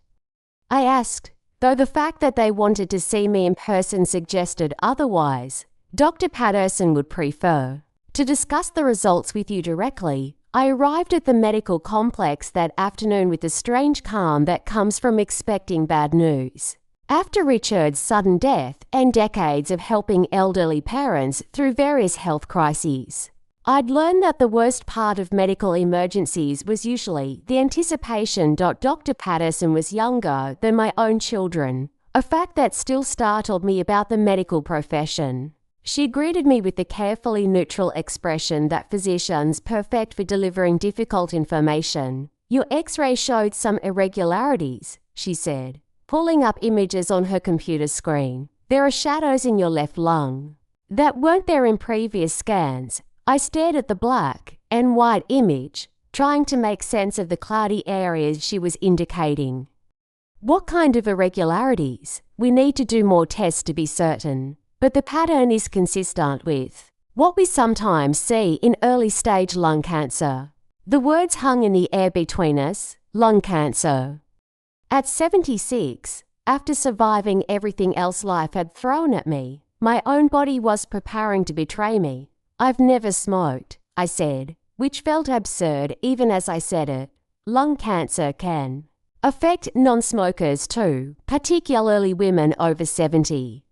I asked, though the fact that they wanted to see me in person suggested otherwise. Dr. Patterson would prefer to discuss the results with you directly. I arrived at the medical complex that afternoon with the strange calm that comes from expecting bad news. After Richard's sudden death and decades of helping elderly parents through various health crises, I'd learned that the worst part of medical emergencies was usually the anticipation. Dr. Patterson was younger than my own children, a fact that still startled me about the medical profession. She greeted me with the carefully neutral expression that physicians perfect for delivering difficult information. Your X-ray showed some irregularities, she said, pulling up images on her computer screen. There are shadows in your left lung that weren't there in previous scans. I stared at the black and white image, trying to make sense of the cloudy areas she was indicating. What kind of irregularities? We need to do more tests to be certain, but the pattern is consistent with what we sometimes see in early-stage lung cancer. The words hung in the air between us, lung cancer. At 76, after surviving everything else life had thrown at me, my own body was preparing to betray me. I've never smoked, I said, which felt absurd even as I said it. Lung cancer can affect non-smokers too, particularly women over 70.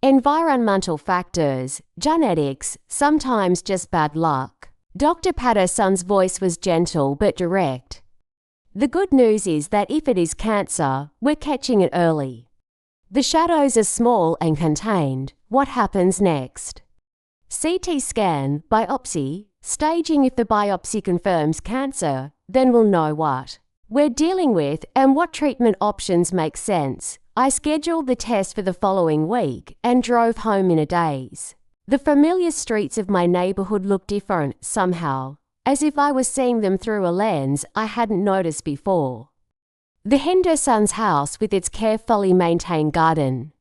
Environmental factors, genetics, sometimes just bad luck. Dr. Patterson's voice was gentle but direct. The good news is that if it is cancer, we're catching it early. The shadows are small and contained. What happens next? CT scan, biopsy, staging. If the biopsy confirms cancer, then we'll know what we're dealing with and what treatment options make sense. I scheduled the test for the following week and drove home in a daze. The familiar streets of my neighborhood looked different somehow, as if I was seeing them through a lens I hadn't noticed before. The Henderson's house with its carefully maintained garden.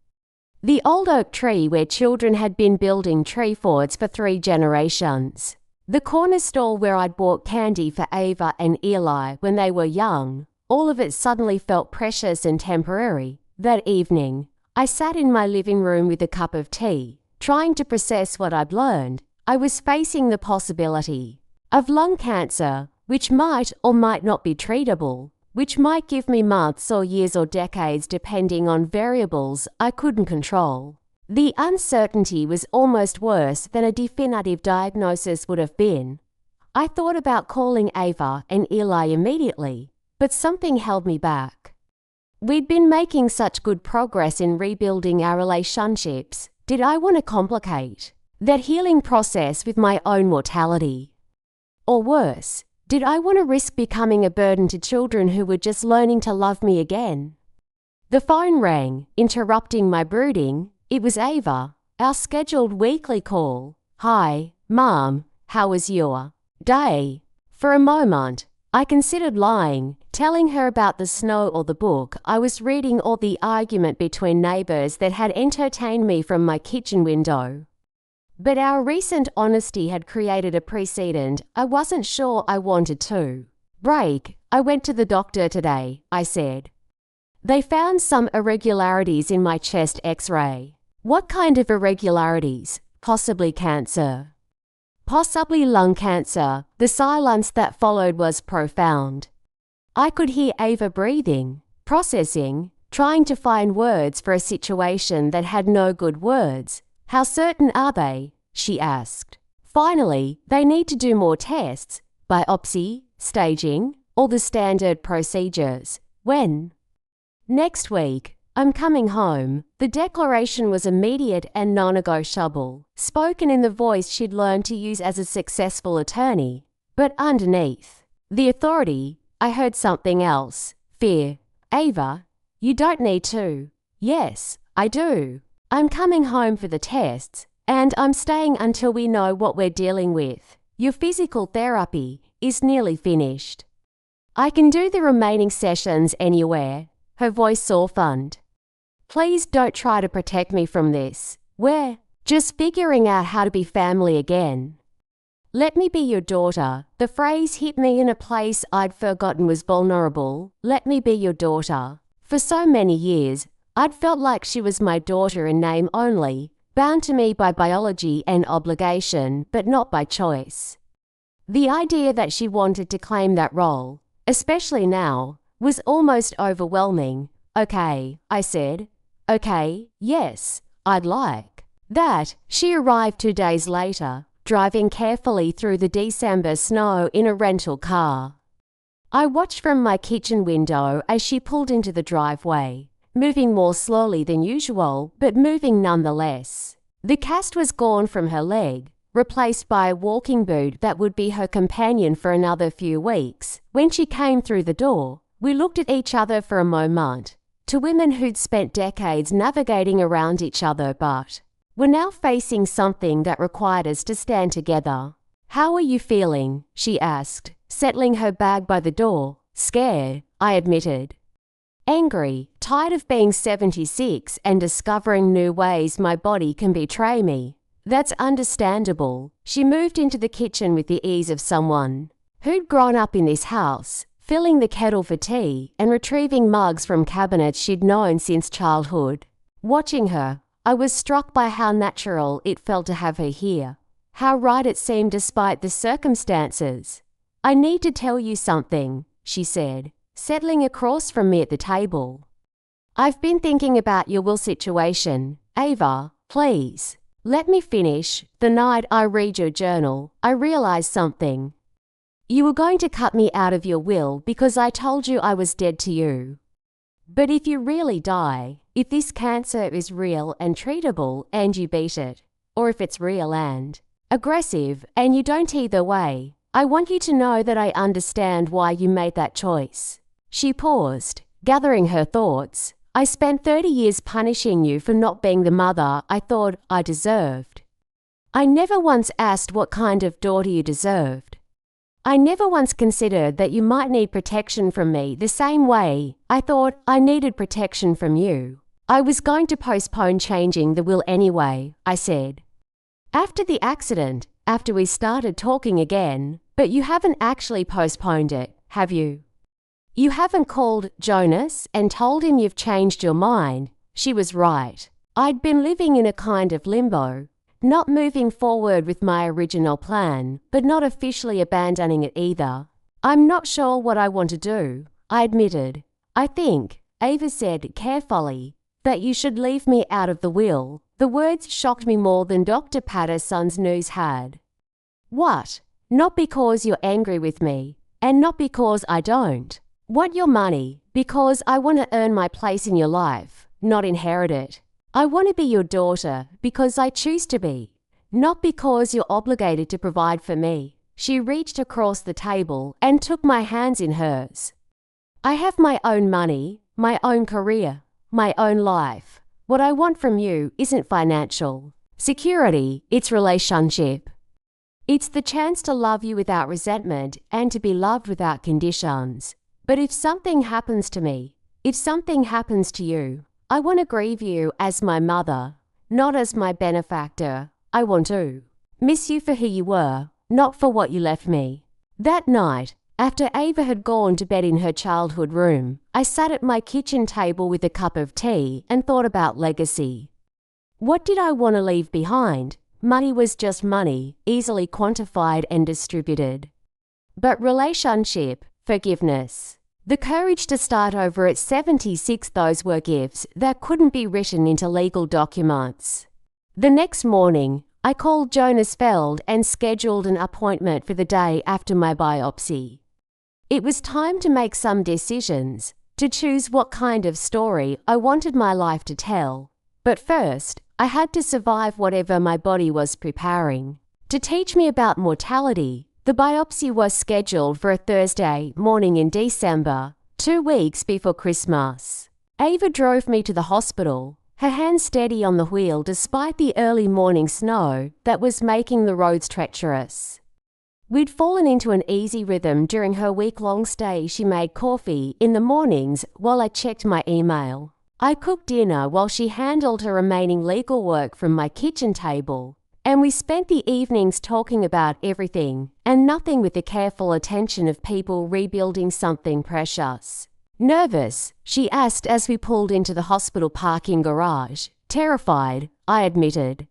The old oak tree where children had been building tree forts for 3 generations. The corner store where I'd bought candy for Ava and Eli when they were young. All of it suddenly felt precious and temporary. That evening, I sat in my living room with a cup of tea, trying to process what I'd learned. I was facing the possibility of lung cancer, which might or might not be treatable, which might give me months or years or decades depending on variables I couldn't control. The uncertainty was almost worse than a definitive diagnosis would have been. I thought about calling Ava and Eli immediately, but something held me back. We'd been making such good progress in rebuilding our relationships. Did I want to complicate that healing process with my own mortality? Or worse, did I want to risk becoming a burden to children who were just learning to love me again? The phone rang, interrupting my brooding. It was Ava, our scheduled weekly call. "Hi, Mom, how was your day?" For a moment, I considered lying, telling her about the snow or the book I was reading or the argument between neighbors that had entertained me from my kitchen window. But our recent honesty had created a precedent I wasn't sure I wanted to break. "I went to the doctor today," I said. "They found some irregularities in my chest X-ray." "What kind of irregularities?" "Possibly cancer." "Possibly lung cancer." The silence that followed was profound. I could hear Ava breathing, processing, trying to find words for a situation that had no good words. "How certain are they?" she asked. "Finally, they need to do more tests, biopsy, staging, all the standard procedures." "When?" "Next week. I'm coming home." The declaration was immediate and non-negotiable, spoken in the voice she'd learned to use as a successful attorney. But underneath the authority, I heard something else. Fear. "Ava, you don't need to." "Yes, I do. I'm coming home for the tests, and I'm staying until we know what we're dealing with. Your physical therapy is nearly finished. I can do the remaining sessions anywhere." Her voice softened. "Please don't try to protect me from this. We're just figuring out how to be family again." "Let me be your daughter." The phrase hit me in a place I'd forgotten was vulnerable. Let me be your daughter. For so many years, I'd felt like she was my daughter in name only, bound to me by biology and obligation, but not by choice. The idea that she wanted to claim that role, especially now, was almost overwhelming. "Okay," I said. "Okay, yes, I'd like that." She arrived 2 days later, driving carefully through the December snow in a rental car. I watched from my kitchen window as she pulled into the driveway, moving more slowly than usual, but moving nonetheless. The cast was gone from her leg, replaced by a walking boot that would be her companion for another few weeks. When she came through the door, we looked at each other for a moment. Two women who'd spent decades navigating around each other but were now facing something that required us to stand together. "How are you feeling?" she asked, settling her bag by the door. "Scared," I admitted. "Angry, tired of being 76 and discovering new ways my body can betray me." "That's understandable." She moved into the kitchen with the ease of someone who'd grown up in this house, filling the kettle for tea and retrieving mugs from cabinets she'd known since childhood. Watching her, I was struck by how natural it felt to have her here, how right it seemed despite the circumstances. "I need to tell you something," she said, settling across from me at the table. "I've been thinking about your will situation. Ava, please, let me finish." The night I read your journal, I realized something. You were going to cut me out of your will because I told you I was dead to you. But if you really die, if this cancer is real and treatable and you beat it, or if it's real and aggressive and you don't either way, I want you to know that I understand why you made that choice. She paused, gathering her thoughts. "I spent 30 years punishing you for not being the mother I thought I deserved. I never once asked what kind of daughter you deserved. I never once considered that you might need protection from me the same way I thought I needed protection from you. I was going to postpone changing the will anyway," I said. "After the accident, after we started talking again, but you haven't actually postponed it, have you?" You haven't called Jonas and told him you've changed your mind. She was right. I'd been living in a kind of limbo, not moving forward with my original plan, but not officially abandoning it either. I'm not sure what I want to do, I admitted. I think, Ava said carefully, that you should leave me out of the will. The words shocked me more than Dr. Patterson's news had. What? Not because you're angry with me, and not because I don't. Want your money, because I want to earn my place in your life, not inherit it. I want to be your daughter because I choose to be, not because you're obligated to provide for me. She reached across the table and took my hands in hers. I have my own money, my own career, my own life. What I want from you isn't financial security, it's relationship. It's the chance to love you without resentment and to be loved without conditions. But if something happens to me, if something happens to you, I want to grieve you as my mother, not as my benefactor. I want to miss you for who you were, not for what you left me. That night, after Ava had gone to bed in her childhood room, I sat at my kitchen table with a cup of tea and thought about legacy. What did I want to leave behind? Money was just money, easily quantified and distributed. But relationship, forgiveness, the courage to start over at 76, those were gifts that couldn't be written into legal documents. The next morning, I called Jonas Feld and scheduled an appointment for the day after my biopsy. It was time to make some decisions, to choose what kind of story I wanted my life to tell. But first, I had to survive whatever my body was preparing. To teach me about mortality, the biopsy was scheduled for a Thursday morning in December, 2 weeks before Christmas. Ava drove me to the hospital, her hand steady on the wheel despite the early morning snow that was making the roads treacherous. We'd fallen into an easy rhythm during her week-long stay. She made coffee in the mornings while I checked my email. I cooked dinner while she handled her remaining legal work from my kitchen table, and we spent the evenings talking about everything and nothing with the careful attention of people rebuilding something precious. Nervous, she asked as we pulled into the hospital parking garage. Terrified, I admitted.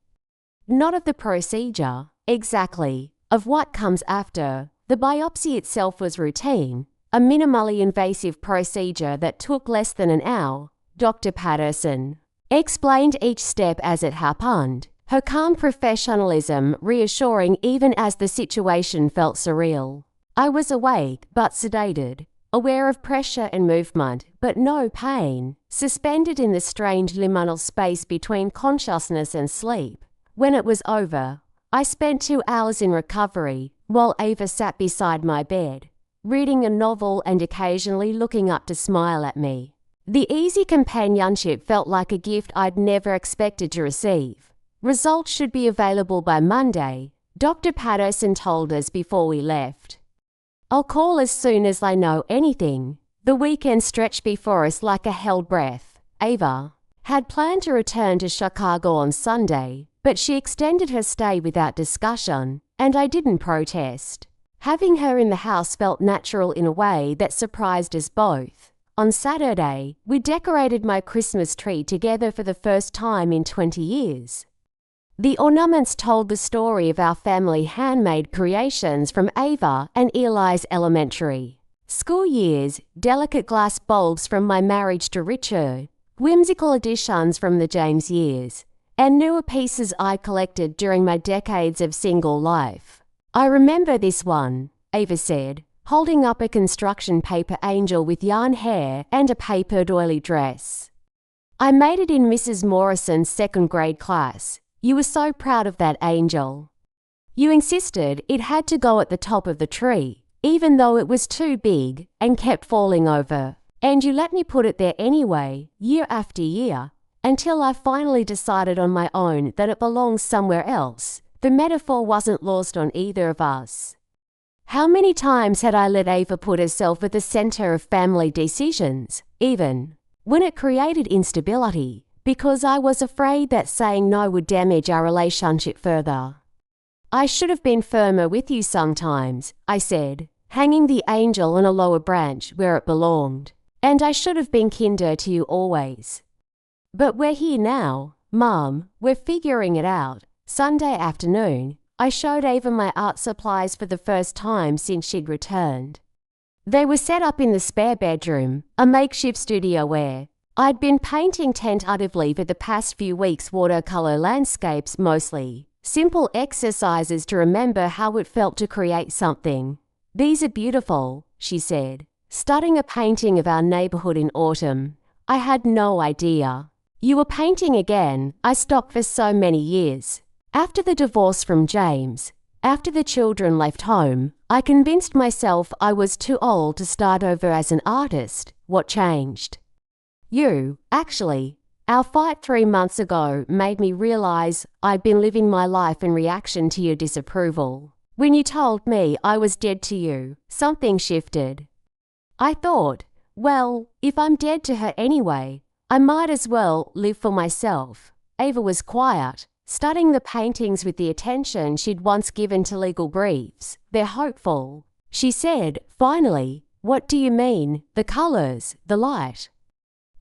Not of the procedure, exactly, of what comes after. The biopsy itself was routine, a minimally invasive procedure that took less than an hour. Dr. Patterson explained each step as it happened, her calm professionalism reassuring even as the situation felt surreal. I was awake but sedated, aware of pressure and movement, but no pain, suspended in the strange liminal space between consciousness and sleep. When it was over, I spent 2 hours in recovery while Ava sat beside my bed, reading a novel and occasionally looking up to smile at me. The easy companionship felt like a gift I'd never expected to receive. Results should be available by Monday, Dr. Patterson told us before we left. I'll call as soon as I know anything. The weekend stretched before us like a held breath. Ava had planned to return to Chicago on Sunday, but she extended her stay without discussion, and I didn't protest. Having her in the house felt natural in a way that surprised us both. On Saturday, we decorated my Christmas tree together for the first time in 20 years. The ornaments told the story of our family handmade creations from Ava and Eli's elementary school years, delicate glass bulbs from my marriage to Richard, whimsical additions from the James years, and newer pieces I collected during my decades of single life. I remember this one, Ava said, holding up a construction paper angel with yarn hair and a paper doily dress. I made it in Mrs. Morrison's 2nd grade class. You were so proud of that angel. You insisted it had to go at the top of the tree, even though it was too big and kept falling over. And you let me put it there anyway, year after year, until I finally decided on my own that it belongs somewhere else. The metaphor wasn't lost on either of us. How many times had I let Ava put herself at the center of family decisions, even when it created instability, because I was afraid that saying no would damage our relationship further? I should have been firmer with you sometimes, I said. hanging the angel on a lower branch where it belonged. And I should have been kinder to you always. But we're here now, Mum, we're figuring it out. Sunday afternoon, I showed Ava my art supplies for the first time since she'd returned. They were set up in the spare bedroom, a makeshift studio where I'd been painting tentatively for the past few weeks, watercolor landscapes mostly, simple exercises to remember how it felt to create something. These are beautiful, she said, studying a painting of our neighborhood in autumn. I had no idea. You were painting again. I stopped for so many years. After the divorce from James, after the children left home, I convinced myself I was too old to start over as an artist. What changed? You, actually. Our fight 3 months ago made me realize I'd been living my life in reaction to your disapproval. When you told me I was dead to you, something shifted. I thought, well, if I'm dead to her anyway, I might as well live for myself. Ava was quiet, studying the paintings with the attention she'd once given to legal briefs. They're hopeful. She said, finally, what do you mean? The colors, the light.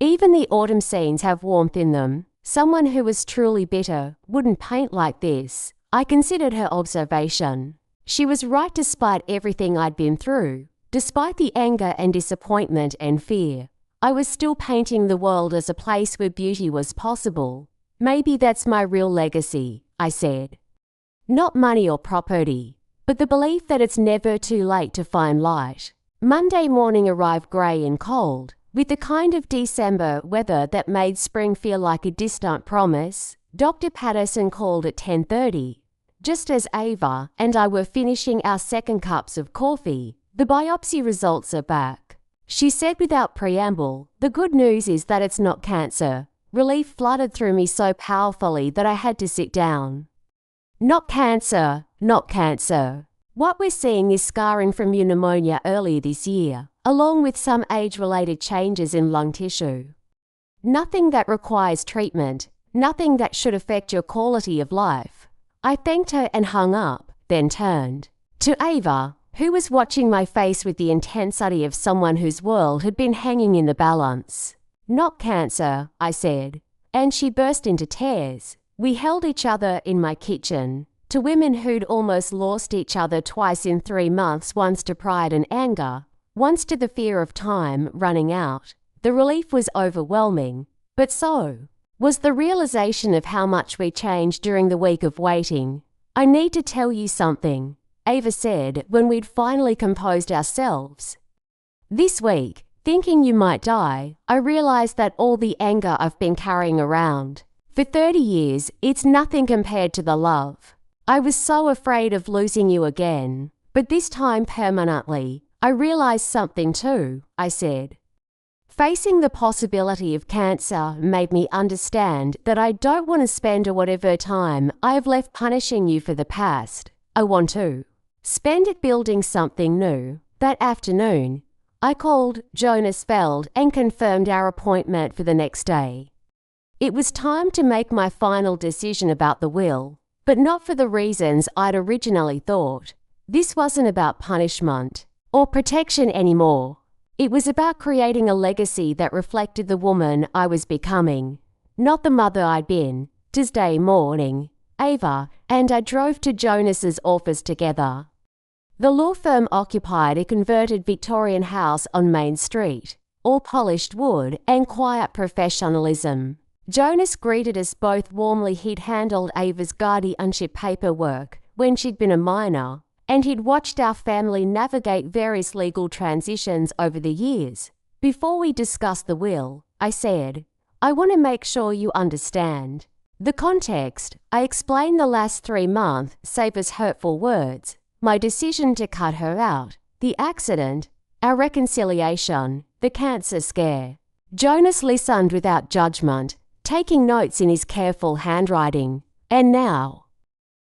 Even the autumn scenes have warmth in them. Someone who was truly bitter wouldn't paint like this. I considered her observation. She was right despite everything I'd been through. Despite the anger and disappointment and fear, I was still painting the world as a place where beauty was possible. Maybe that's my real legacy, I said. Not money or property, but the belief that it's never too late to find light. Monday morning arrived grey and cold, with the kind of December weather that made spring feel like a distant promise. Dr. Patterson called at 10:30. Just as Ava and I were finishing our second cups of coffee, the biopsy results are back. She said without preamble, the good news is that it's not cancer. Relief flooded through me so powerfully that I had to sit down. Not cancer, not cancer. What we're seeing is scarring from your pneumonia earlier this year, along with some age-related changes in lung tissue. Nothing that requires treatment, nothing that should affect your quality of life. I thanked her and hung up, then turned to Ava, who was watching my face with the intensity of someone whose world had been hanging in the balance. Not cancer, I said, and she burst into tears. We held each other in my kitchen. To women who'd almost lost each other twice in 3 months, once to pride and anger, once to the fear of time running out, the relief was overwhelming. But so was the realization of how much we changed during the week of waiting. I need to tell you something, Ava said when we'd finally composed ourselves. This week, thinking you might die, I realized that all the anger I've been carrying around for 30 years, it's nothing compared to the love. I was so afraid of losing you again, but this time permanently. I realized something too, I said. Facing the possibility of cancer made me understand that I don't want to spend whatever time I have left punishing you for the past. I want to spend it building something new. That afternoon, I called Jonas Feld and confirmed our appointment for the next day. It was time to make my final decision about the will, but not for the reasons I'd originally thought. This wasn't about punishment or protection anymore. It was about creating a legacy that reflected the woman I was becoming, not the mother I'd been. Tuesday morning, Ava and I drove to Jonas's office together. The law firm occupied a converted Victorian house on Main Street, all polished wood and quiet professionalism. Jonas greeted us both warmly. He'd handled Ava's guardianship paperwork when she'd been a minor, and he'd watched our family navigate various legal transitions over the years. Before we discussed the will, I said, I want to make sure you understand the context. I explained the last 3 months, save as hurtful words, my decision to cut her out, the accident, our reconciliation, the cancer scare. Jonas listened without judgment, taking notes in his careful handwriting. And now?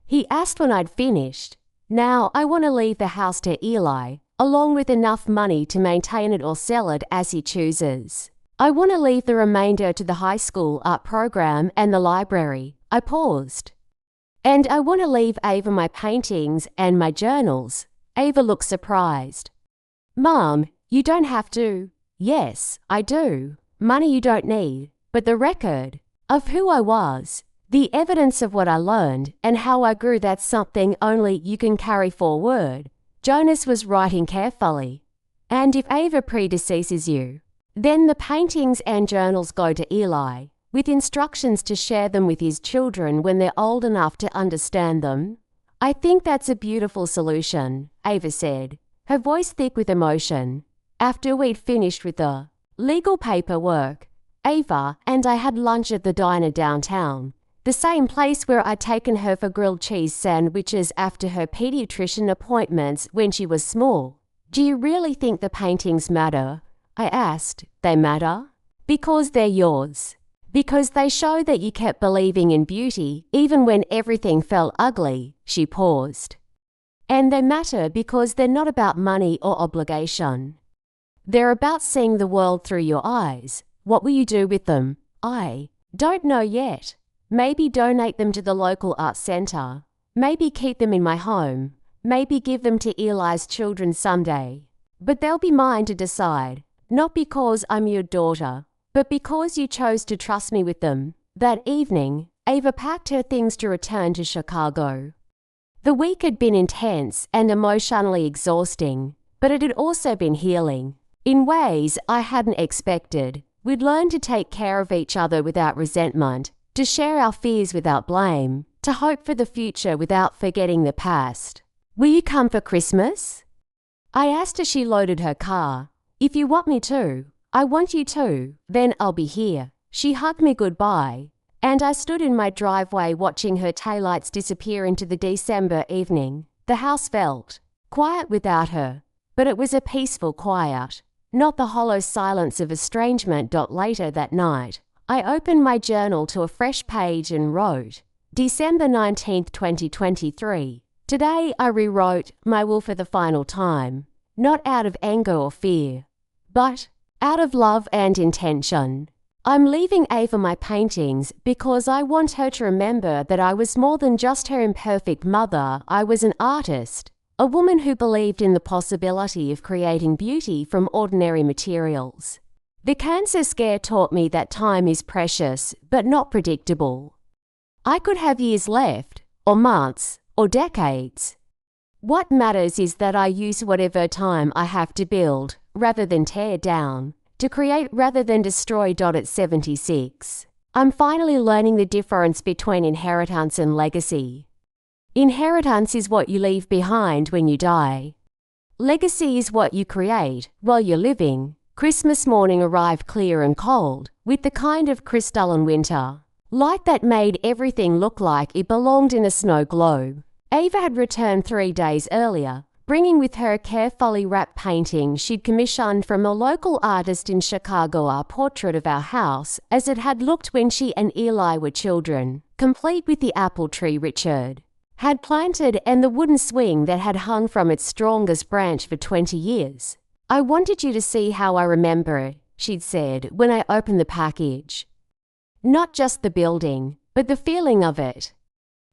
He asked when I'd finished. Now I want to leave the house to Eli, along with enough money to maintain it or sell it as he chooses. I want to leave the remainder to the high school art program and the library. I paused. And I want to leave Ava my paintings and my journals. Ava looked surprised. Mom, you don't have to. Yes, I do. Money you don't need, but the record of who I was, the evidence of what I learned and how I grew, that's something only you can carry forward. Jonas was writing carefully. And if Ava predeceases you, then the paintings and journals go to Eli, with instructions to share them with his children when they're old enough to understand them. I think that's a beautiful solution, Ava said, her voice thick with emotion. After we'd finished with the legal paperwork, Ava and I had lunch at the diner downtown, the same place where I'd taken her for grilled cheese sandwiches after her pediatrician appointments when she was small. Do you really think the paintings matter? I asked. They matter? Because they're yours. Because they show that you kept believing in beauty even when everything felt ugly. She paused. And they matter because they're not about money or obligation. They're about seeing the world through your eyes. What will you do with them? I don't know yet. Maybe donate them to the local art center. Maybe keep them in my home. Maybe give them to Eli's children someday. But they'll be mine to decide, not because I'm your daughter, but because you chose to trust me with them. That evening, Ava packed her things to return to Chicago. The week had been intense and emotionally exhausting, but it had also been healing. In ways I hadn't expected. We'd learned to take care of each other without resentment, to share our fears without blame, to hope for the future without forgetting the past. Will you come for Christmas? I asked as she loaded her car. If you want me to, I want you to, then I'll be here. She hugged me goodbye, and I stood in my driveway watching her taillights disappear into the December evening. The house felt quiet without her, but it was a peaceful quiet, not the hollow silence of estrangement. Later that night, I opened my journal to a fresh page and wrote, December 19, 2023. Today I rewrote my will for the final time, not out of anger or fear, but out of love and intention. I'm leaving Ava my paintings because I want her to remember that I was more than just her imperfect mother. I was an artist, a woman who believed in the possibility of creating beauty from ordinary materials. The cancer scare taught me that time is precious, but not predictable. I could have years left, or months, or decades. What matters is that I use whatever time I have to build, rather than tear down, to create rather than destroy. At 76, I'm finally learning the difference between inheritance and legacy. Inheritance is what you leave behind when you die. Legacy is what you create while you're living. Christmas morning arrived clear and cold, with the kind of crystalline winter light that made everything look like it belonged in a snow globe. Ava had returned 3 days earlier, bringing with her a carefully wrapped painting she'd commissioned from a local artist in Chicago, a portrait of our house as it had looked when she and Eli were children, complete with the apple tree Richard had planted and the wooden swing that had hung from its strongest branch for 20 years. I wanted you to see how I remember it, she'd said when I opened the package. Not just the building, but the feeling of it.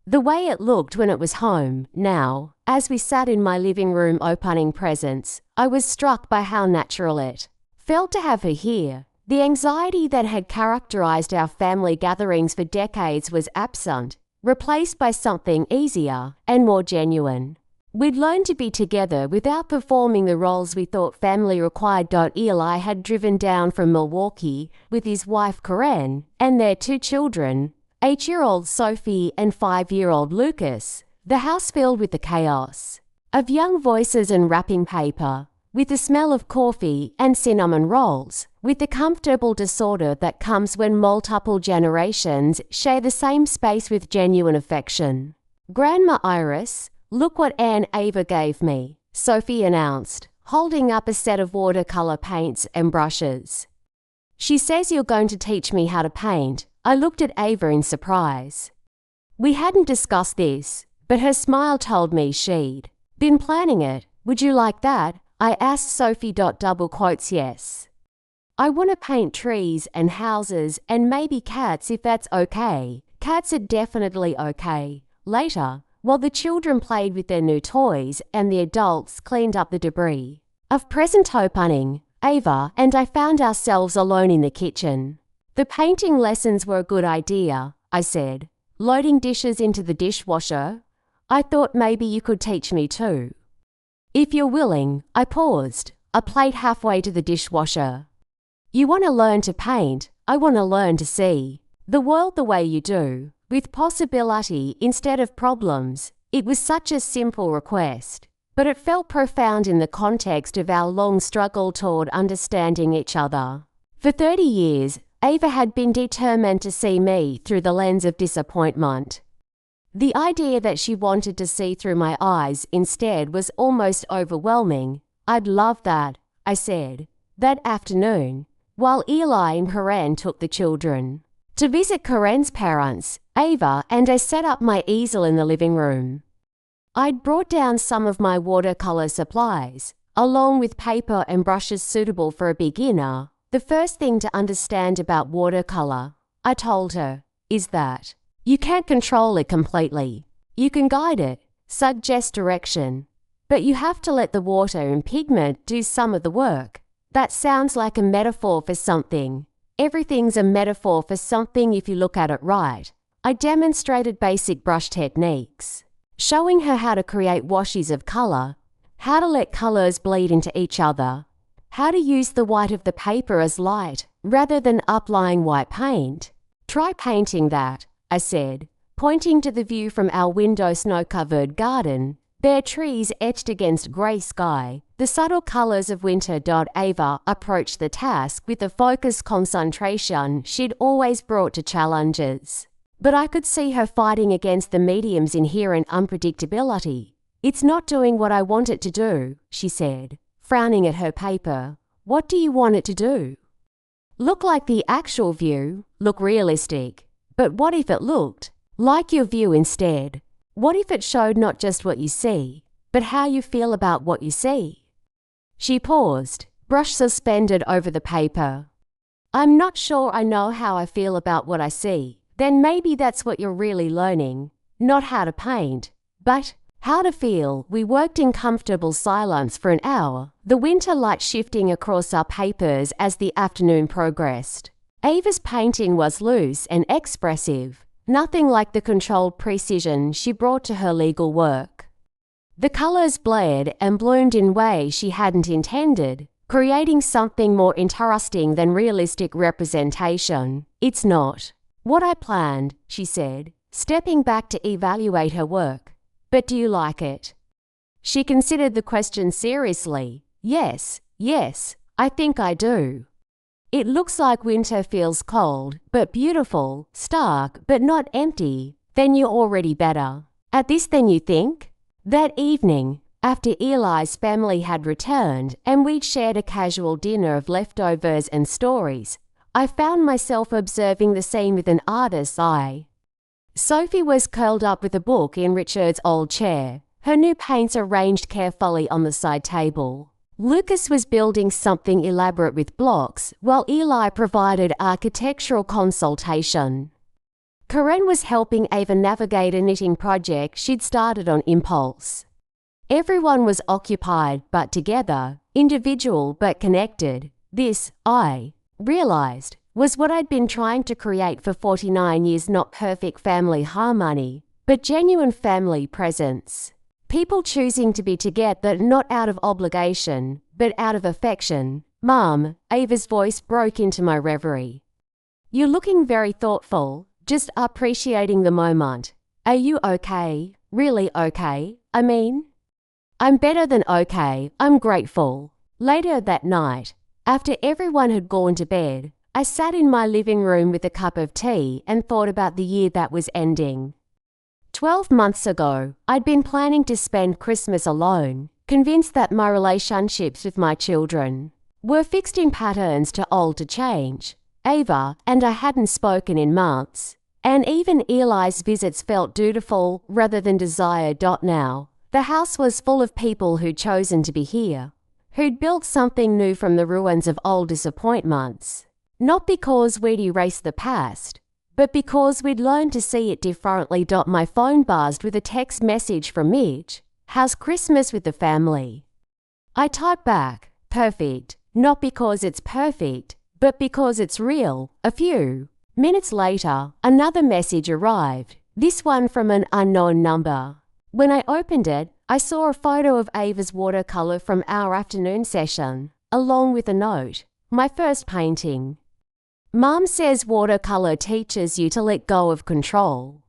The way it looked when it was home. Now, as we sat in my living room opening presents, I was struck by how natural it felt to have her here. The anxiety that had characterized our family gatherings for decades was absent, replaced by something easier and more genuine. We'd learned to be together without performing the roles we thought family required. Eli had driven down from Milwaukee with his wife Corinne and their 2 children, 8-year-old Sophie and 5-year-old Lucas. The house filled with the chaos of young voices and wrapping paper, with the smell of coffee and cinnamon rolls, with the comfortable disorder that comes when multiple generations share the same space with genuine affection. Grandma Iris, look what Aunt Ava gave me, Sophie announced, holding up a set of watercolor paints and brushes. She says you're going to teach me how to paint. I looked at Ava in surprise. We hadn't discussed this, but her smile told me she'd been planning it. Would you like that? I asked Sophie. Yes. I want to paint trees and houses and maybe cats if that's okay. Cats are definitely okay. Later, while the children played with their new toys and the adults cleaned up the debris of present opening. Ava and I found ourselves alone in the kitchen. The painting lessons were a good idea, I said, loading dishes into the dishwasher. I thought maybe you could teach me too. If you're willing, I paused, a plate halfway to the dishwasher. You want to learn to paint, I want to learn to see the world the way you do, with possibility instead of problems. It was such a simple request, but it felt profound in the context of our long struggle toward understanding each other. For 30 years, Ava had been determined to see me through the lens of disappointment. The idea that she wanted to see through my eyes instead was almost overwhelming. I'd love that, I said, that afternoon, while Eli and Karen took the children to visit Karen's parents. Ava and I set up my easel in the living room. I'd brought down some of my watercolor supplies, along with paper and brushes suitable for a beginner. The first thing to understand about watercolor, I told her, is that you can't control it completely. You can guide it, suggest direction, but you have to let the water and pigment do some of the work. That sounds like a metaphor for something. Everything's a metaphor for something if you look at it right. I demonstrated basic brush techniques, showing her how to create washes of color, how to let colors bleed into each other, how to use the white of the paper as light rather than uplying white paint. Try painting that, I said, pointing to the view from our window snow-covered garden, bare trees etched against grey sky, the subtle colours of winter. Ava approached the task with the focused concentration she'd always brought to challenges. But I could see her fighting against the medium's inherent unpredictability. It's not doing what I want it to do, she said, frowning at her paper. What do you want it to do? Look like the actual view, look realistic. But what if it looked like your view instead? What if it showed not just what you see, but how you feel about what you see? She paused, brush suspended over the paper. I'm not sure I know how I feel about what I see. Then maybe that's what you're really learning. Not how to paint, but how to feel. We worked in comfortable silence for an hour, the winter light shifting across our papers as the afternoon progressed. Ava's painting was loose and expressive, nothing like the controlled precision she brought to her legal work. The colours blared and bloomed in ways she hadn't intended, creating something more interesting than realistic representation. It's not what I planned, she said, stepping back to evaluate her work. But do you like it? She considered the question seriously. Yes, I think I do. It looks like winter feels cold, but beautiful, stark, but not empty. Then you're already better at this than you think? That evening, after Eli's family had returned and we'd shared a casual dinner of leftovers and stories, I found myself observing the scene with an artist's eye. Sophie was curled up with a book in Richard's old chair, her new paints arranged carefully on the side table. Lucas was building something elaborate with blocks, while Eli provided architectural consultation. Karen was helping Ava navigate a knitting project she'd started on impulse. Everyone was occupied but together, individual but connected. This, I realized, was what I'd been trying to create for 49 years. Not perfect family harmony, but genuine family presence. People choosing to be together not out of obligation, but out of affection. Mom, Ava's voice broke into my reverie. You're looking very thoughtful, just appreciating the moment. Are you okay? Really okay? I mean? I'm better than okay, I'm grateful. Later that night, after everyone had gone to bed, I sat in my living room with a cup of tea and thought about the year that was ending. 12 months ago, I'd been planning to spend Christmas alone, convinced that my relationships with my children were fixed in patterns too old to change. Ava and I hadn't spoken in months, and even Eli's visits felt dutiful rather than desired. Now, the house was full of people who'd chosen to be here, who'd built something new from the ruins of old disappointments. Not because we'd erased the past, but because we'd learned to see it differently. My phone buzzed with a text message from Mitch. "How's Christmas with the family?" I typed back, "Perfect," not because it's perfect, but because it's real. A few minutes later, another message arrived, this one from an unknown number. When I opened it, I saw a photo of Ava's watercolor from our afternoon session, along with a note, "My first painting. Mom says watercolor teaches you to let go of control."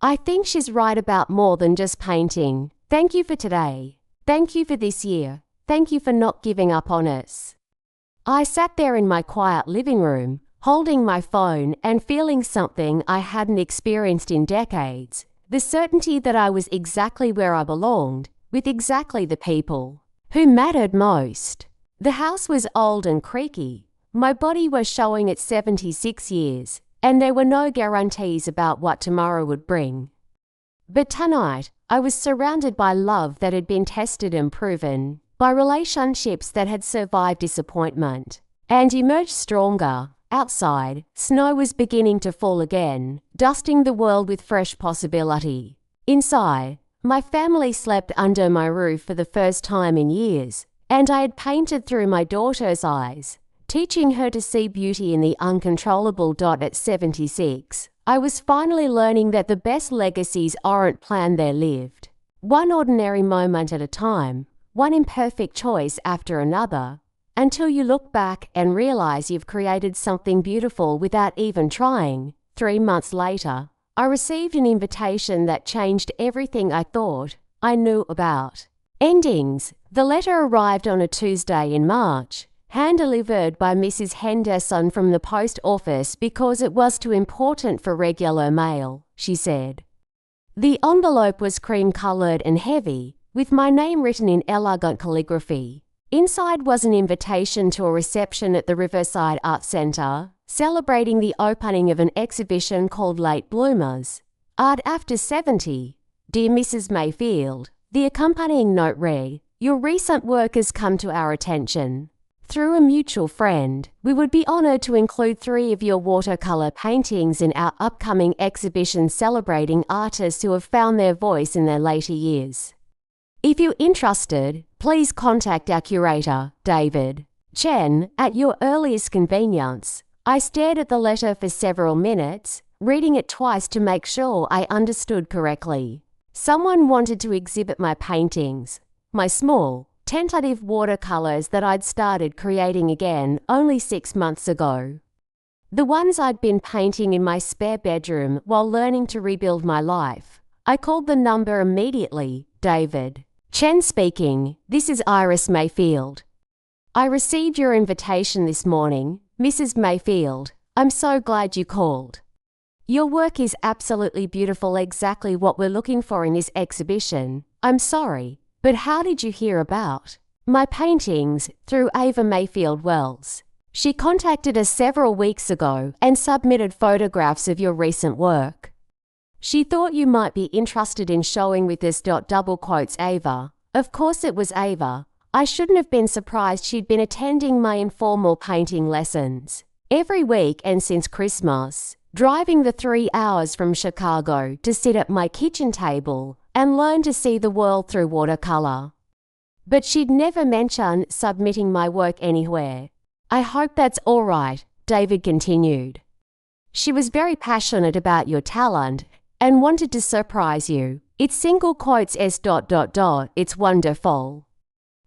I think she's right about more than just painting. Thank you for today. Thank you for this year. Thank you for not giving up on us. I sat there in my quiet living room, holding my phone and feeling something I hadn't experienced in decades, the certainty that I was exactly where I belonged, with exactly the people who mattered most. The house was old and creaky. My body was showing its 76 years, and there were no guarantees about what tomorrow would bring. But tonight, I was surrounded by love that had been tested and proven, by relationships that had survived disappointment and emerged stronger. Outside, snow was beginning to fall again, dusting the world with fresh possibility. Inside, my family slept under my roof for the first time in years, and I had painted through my daughter's eyes, teaching her to see beauty in the uncontrollable. At 76, I was finally learning that the best legacies aren't planned, they're lived. One ordinary moment at a time, one imperfect choice after another, until you look back and realize you've created something beautiful without even trying. 3 months later, I received an invitation that changed everything I thought I knew about endings. The letter arrived on a Tuesday in March, hand-delivered by Mrs. Henderson from the post office because it was too important for regular mail, she said. The envelope was cream-coloured and heavy, with my name written in elegant calligraphy. Inside was an invitation to a reception at the Riverside Art Centre, celebrating the opening of an exhibition called Late Bloomers, Art After 70. Dear Mrs. Mayfield, the accompanying note read, "Your recent work has come to our attention. Through a mutual friend, we would be honoured to include 3 of your watercolour paintings in our upcoming exhibition celebrating artists who have found their voice in their later years. If you're interested, please contact our curator, David Chen, at your earliest convenience." I stared at the letter for several minutes, reading it twice to make sure I understood correctly. Someone wanted to exhibit my paintings, my small, tentative watercolours that I'd started creating again only 6 months ago. The ones I'd been painting in my spare bedroom while learning to rebuild my life. I called the number immediately. "David Chen speaking, this is Iris Mayfield. I received your invitation this morning, Mrs. Mayfield. I'm so glad you called. Your work is absolutely beautiful, exactly what we're looking for in this exhibition. I'm sorry, but how did you hear about my paintings?" Through Ava Mayfield Wells. She contacted us several weeks ago and submitted photographs of your recent work. She thought you might be interested in showing with us. Double quotes Ava. Of course it was Ava. I shouldn't have been surprised. She'd been attending my informal painting lessons every week and since Christmas, driving the 3 hours from Chicago to sit at my kitchen table and learn to see the world through watercolor. But she'd never mentioned submitting my work anywhere. "I hope that's all right," David continued. "She was very passionate about your talent and wanted to surprise you. It's single quotes S. It's wonderful.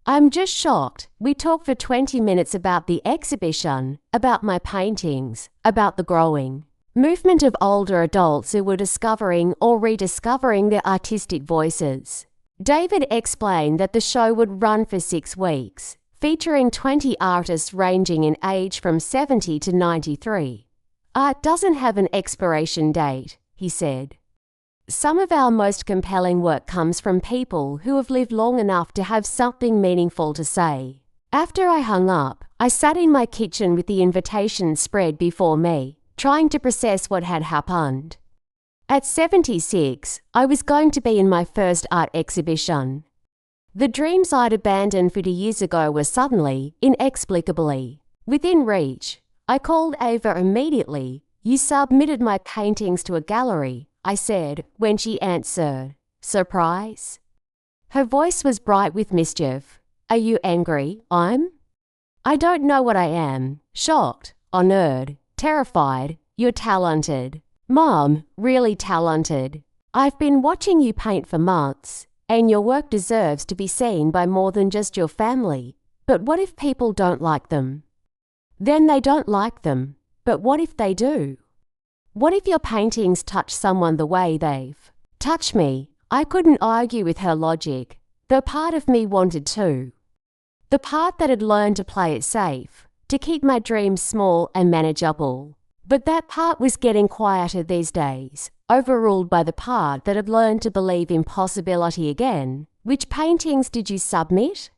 I'm just shocked. We talked for 20 minutes about the exhibition, about my paintings, about the growing movement of older adults who were discovering or rediscovering their artistic voices." David explained that the show would run for 6 weeks, featuring 20 artists ranging in age from 70 to 93. "Art doesn't have an expiration date," he said. "Some of our most compelling work comes from people who have lived long enough to have something meaningful to say." After I hung up, I sat in my kitchen with the invitation spread before me, trying to process what had happened. At 76, I was going to be in my first art exhibition. The dreams I'd abandoned 50 years ago were suddenly, inexplicably, within reach. I called Ava immediately, You submitted my paintings to a gallery, I said, when she answered. Surprise? Her voice was bright with mischief. Are you angry? I don't know what I am. Shocked, honored, terrified. You're talented. Mom, really talented. I've been watching you paint for months, and your work deserves to be seen by more than just your family. But what if people don't like them? Then they don't like them. But what if they do? What if your paintings touch someone the way they've touched me? I couldn't argue with her logic. The part of me wanted to. The part that had learned to play it safe, to keep my dreams small and manageable. But that part was getting quieter these days, overruled by the part that had learned to believe in possibility again. Which paintings did you submit?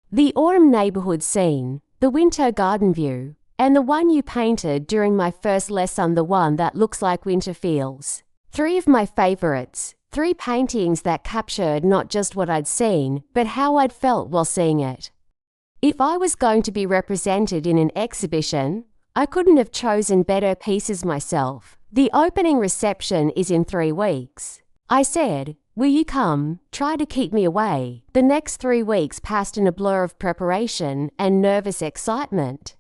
The autumn neighbourhood scene, the winter garden view, and the one you painted during my first lesson, the one that looks like winter feels. 3 of my favourites, 3 paintings that captured not just what I'd seen, but how I'd felt while seeing it. If I was going to be represented in an exhibition, I couldn't have chosen better pieces myself. The opening reception is in 3 weeks. I said, will you come? Try to keep me away. The next 3 weeks passed in a blur of preparation and nervous excitement.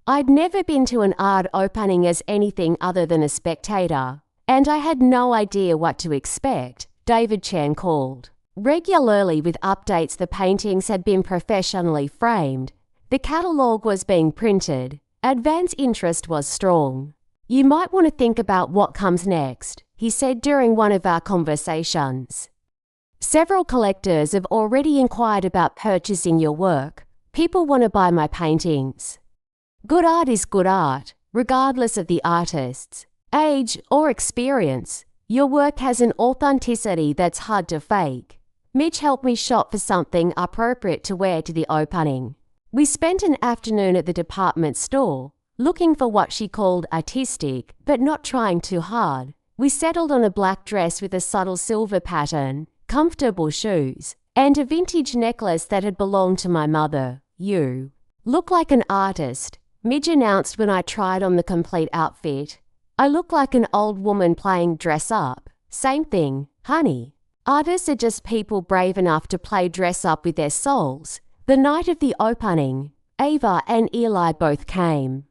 I'd never been to an art opening as anything other than a spectator, and I had no idea what to expect. David Chan called regularly with updates. The paintings had been professionally framed. The catalogue was being printed. Advance interest was strong. You might want to think about what comes next, he said during one of our conversations. Several collectors have already inquired about purchasing your work. People want to buy my paintings. Good art is good art, regardless of the artist's age or experience. Your work has an authenticity that's hard to fake. Mitch helped me shop for something appropriate to wear to the opening. We spent an afternoon at the department store, looking for what she called artistic, but not trying too hard. We settled on a black dress with a subtle silver pattern, comfortable shoes, and a vintage necklace that had belonged to my mother. You look like an artist, Midge announced when I tried on the complete outfit. I look like an old woman playing dress up. Same thing, honey. Artists are just people brave enough to play dress up with their souls. The night of the opening, Ava and Eli both came.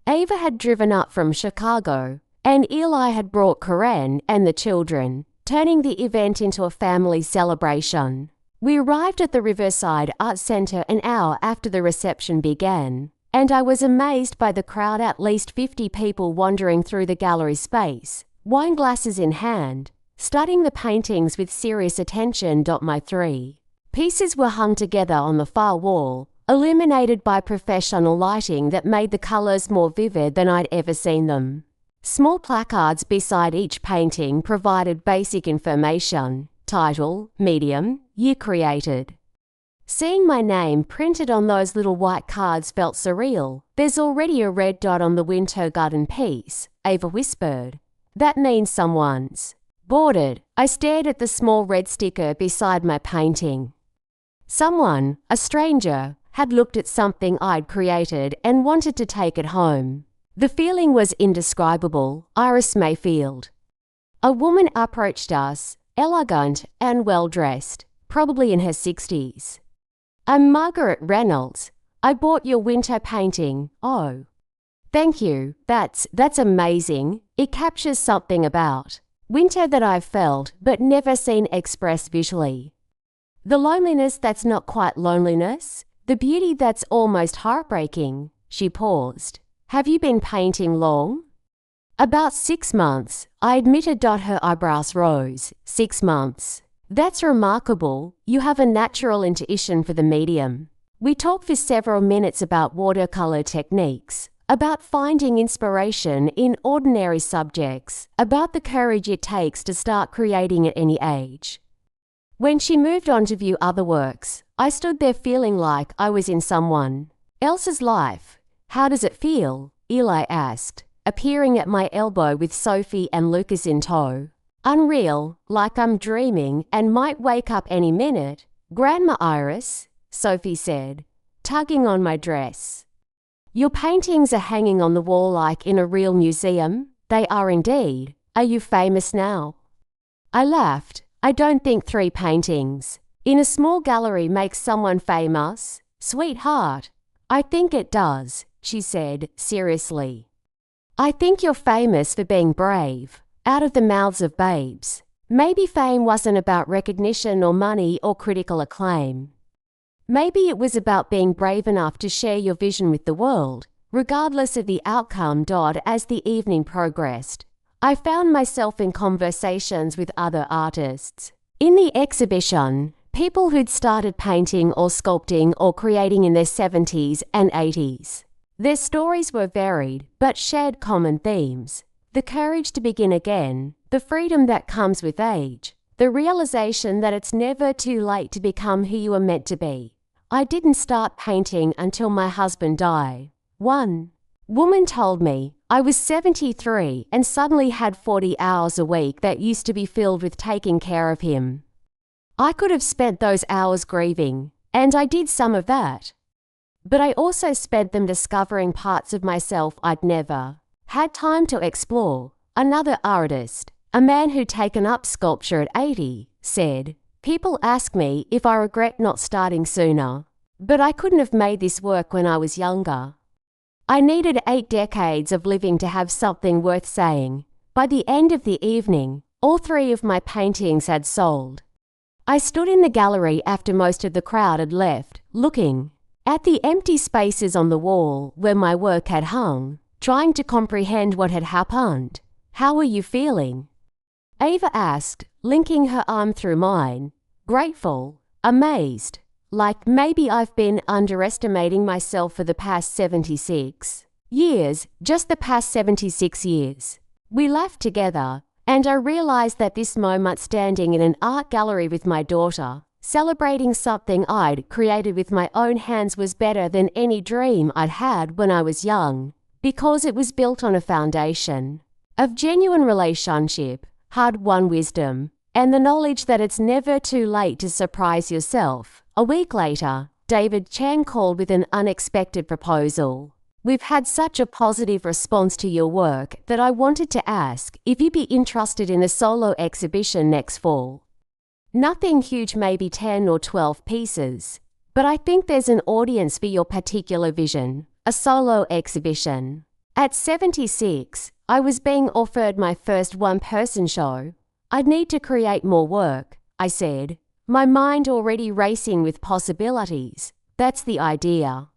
Ava had driven up from Chicago, and Eli had brought Corinne and the children, turning the event into a family celebration. We arrived at the Riverside Art Center an hour after the reception began, and I was amazed by the crowd, at least 50 people wandering through the gallery space, wine glasses in hand, studying the paintings with serious attention. My 3 pieces were hung together on the far wall, illuminated by professional lighting that made the colours more vivid than I'd ever seen them. Small placards beside each painting provided basic information: title, medium, year created. Seeing my name printed on those little white cards felt surreal. There's already a red dot on the Winter Garden piece, Ava whispered. That means someone's bought it. I stared at the small red sticker beside my painting. Someone, a stranger, had looked at something I'd created and wanted to take it home. The feeling was indescribable. Iris Mayfield. A woman approached us, elegant and well-dressed, probably in her 60s. I'm Margaret Reynolds. I bought your winter painting. Oh. Thank you. That's amazing. It captures something about winter that I've felt but never seen expressed visually. The loneliness that's not quite loneliness. The beauty that's almost heartbreaking. She paused. Have you been painting long? About 6 months, I admitted. Her eyebrows rose. 6 months. That's remarkable. You have a natural intuition for the medium. We talked for several minutes about watercolor techniques, about finding inspiration in ordinary subjects, about the courage it takes to start creating at any age. When she moved on to view other works, I stood there feeling like I was in someone else's life. How does it feel? Eli asked, appearing at my elbow with Sophie and Lucas in tow. Unreal, like I'm dreaming and might wake up any minute. Grandma Iris, Sophie said, tugging on my dress. Your paintings are hanging on the wall like in a real museum? They are indeed. Are you famous now? I laughed. I don't think 3 paintings in a small gallery makes someone famous, sweetheart. I think it does, she said, seriously. I think you're famous for being brave, out of the mouths of babes. Maybe fame wasn't about recognition or money or critical acclaim. Maybe it was about being brave enough to share your vision with the world, regardless of the outcome. As the evening progressed, I found myself in conversations with other artists. In the exhibition, people who'd started painting or sculpting or creating in their 70s and 80s. Their stories were varied, but shared common themes. The courage to begin again, the freedom that comes with age, the realization that it's never too late to become who you are meant to be. I didn't start painting until my husband died. One woman told me I was 73 and suddenly had 40 hours a week that used to be filled with taking care of him. I could have spent those hours grieving, and I did some of that. But I also spent them discovering parts of myself I'd never had time to explore. Another artist, a man who'd taken up sculpture at 80, said, "People ask me if I regret not starting sooner, but I couldn't have made this work when I was younger. I needed 8 decades of living to have something worth saying." By the end of the evening, all 3 of my paintings had sold. I stood in the gallery after most of the crowd had left, looking at the empty spaces on the wall where my work had hung, trying to comprehend what had happened. "How are you feeling?" Ava asked, linking her arm through mine. "Grateful, amazed, like maybe I've been underestimating myself for the past 76 years, just the past 76 years. We laughed together, and I realized that this moment standing in an art gallery with my daughter, celebrating something I'd created with my own hands, was better than any dream I'd had when I was young, because it was built on a foundation of genuine relationship, hard-won wisdom, and the knowledge that it's never too late to surprise yourself. A week later, David Chang called with an unexpected proposal. "We've had such a positive response to your work that I wanted to ask if you'd be interested in a solo exhibition next fall. Nothing huge, maybe 10 or 12 pieces, but I think there's an audience for your particular vision, a solo exhibition." At 76, I was being offered my first one-person show. "I'd need to create more work," I said, my mind already racing with possibilities. "That's the idea.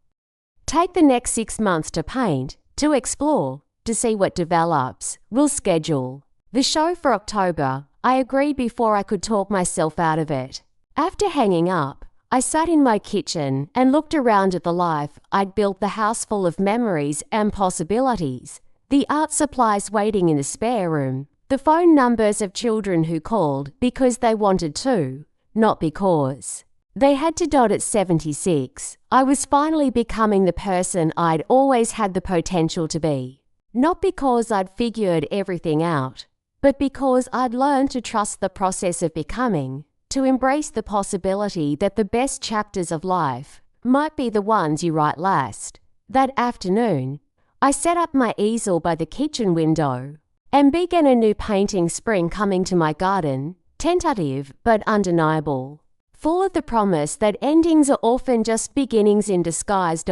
Take the next 6 months to paint, to explore, to see what develops. We'll schedule the show for October." I agreed before I could talk myself out of it. After hanging up, I sat in my kitchen and looked around at the life I'd built, the house full of memories and possibilities, the art supplies waiting in the spare room, the phone numbers of children who called because they wanted to, not because they had to. At 76, I was finally becoming the person I'd always had the potential to be. Not because I'd figured everything out, but because I'd learned to trust the process of becoming, to embrace the possibility that the best chapters of life might be the ones you write last. That afternoon, I set up my easel by the kitchen window and began a new painting. Spring coming to my garden, tentative but undeniable, full of the promise that endings are often just beginnings in disguise.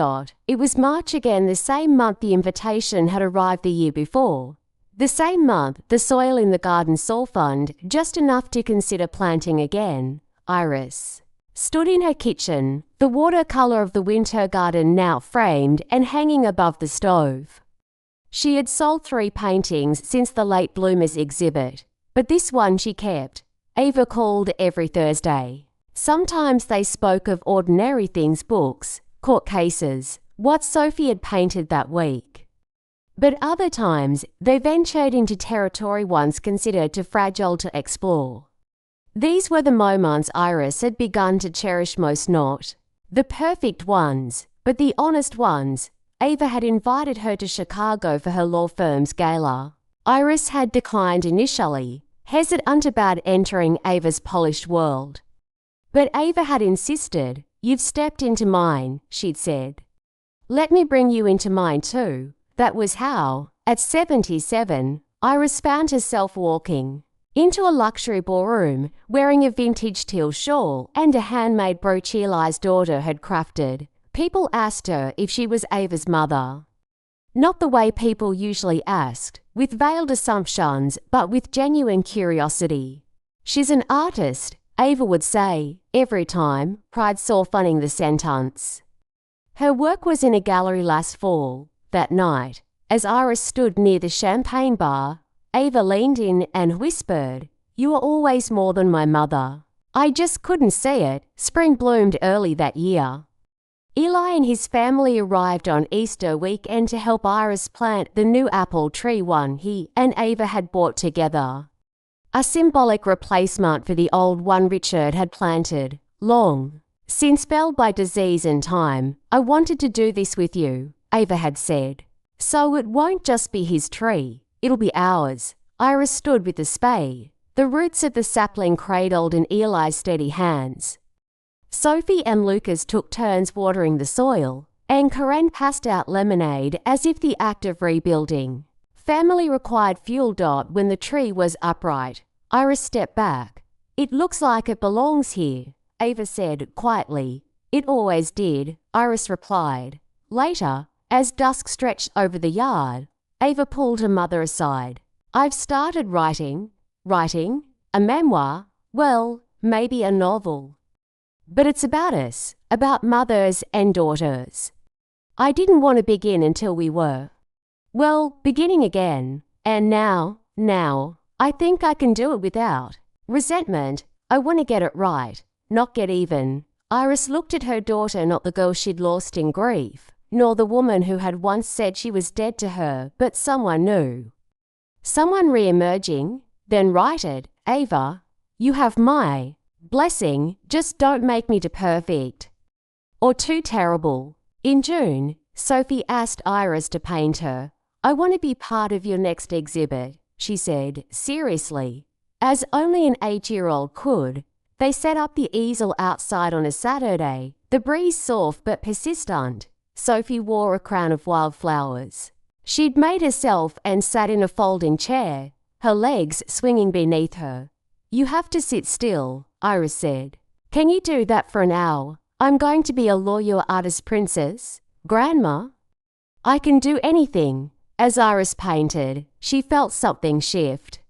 It was March again, the same month the invitation had arrived the year before. The same month, the soil in the garden softened just enough to consider planting again. Iris stood in her kitchen, the watercolor of the winter garden now framed and hanging above the stove. She had sold 3 paintings since the late bloomers exhibit, but this one she kept. Ava called every Thursday. Sometimes they spoke of ordinary things, books, court cases, what Sophie had painted that week. But other times, they ventured into territory once considered too fragile to explore. These were the moments Iris had begun to cherish most, not the perfect ones, but the honest ones. Ava had invited her to Chicago for her law firm's gala. Iris had declined initially, hesitant about entering Ava's polished world. But Ava had insisted. "You've stepped into mine," she'd said. Let me bring you into mine too. That was how, at 77, Iris found herself walking into a luxury ballroom, wearing a vintage teal shawl and a handmade brooch Eli's daughter had crafted. People asked her if she was Ava's mother. Not the way people usually asked, with veiled assumptions, but with genuine curiosity. She's an artist, Ava would say, every time, pride softening the sentence. Her work was in a gallery last fall. That night, as Iris stood near the champagne bar, Ava leaned in and whispered, "You are always more than my mother." I just couldn't see it. Spring bloomed early that year. Eli and his family arrived on Easter weekend to help Iris plant the new apple tree one he and Ava had bought together. A symbolic replacement for the old one Richard had planted, long since felled by disease and time. "I wanted to do this with you," Ava had said. "So it won't just be his tree, it'll be ours." Iris stood with the spade, the roots of the sapling cradled in Eli's steady hands. Sophie and Lucas took turns watering the soil, and Karen passed out lemonade as if the act of rebuilding family required fuel. When the tree was upright, Iris stepped back. "It looks like it belongs here," Ava said quietly. "It always did," Iris replied. Later, as dusk stretched over the yard, Ava pulled her mother aside. "I've started writing." "Writing? A memoir? Well, maybe a novel. But it's about us, about mothers and daughters." I didn't want to begin until we were. Well, beginning again. And now, I think I can do it without resentment. I want to get it right, not get even. Iris looked at her daughter, not the girl she'd lost in grief, nor the woman who had once said she was dead to her, but someone new. Someone re-emerging. Then write it, Ava. You have my blessing, just don't make me too perfect or too terrible. In June, Sophie asked Iris to paint her. "I want to be part of your next exhibit," she said, seriously, as only an 8-year-old could. They set up the easel outside on a Saturday, the breeze soft but persistent. Sophie wore a crown of wildflowers she'd made herself and sat in a folding chair, her legs swinging beneath her. "You have to sit still," Iris said. "Can you do that for an hour? I'm going to be a lawyer artist princess, Grandma." "I can do anything." As Iris painted, she felt something shift.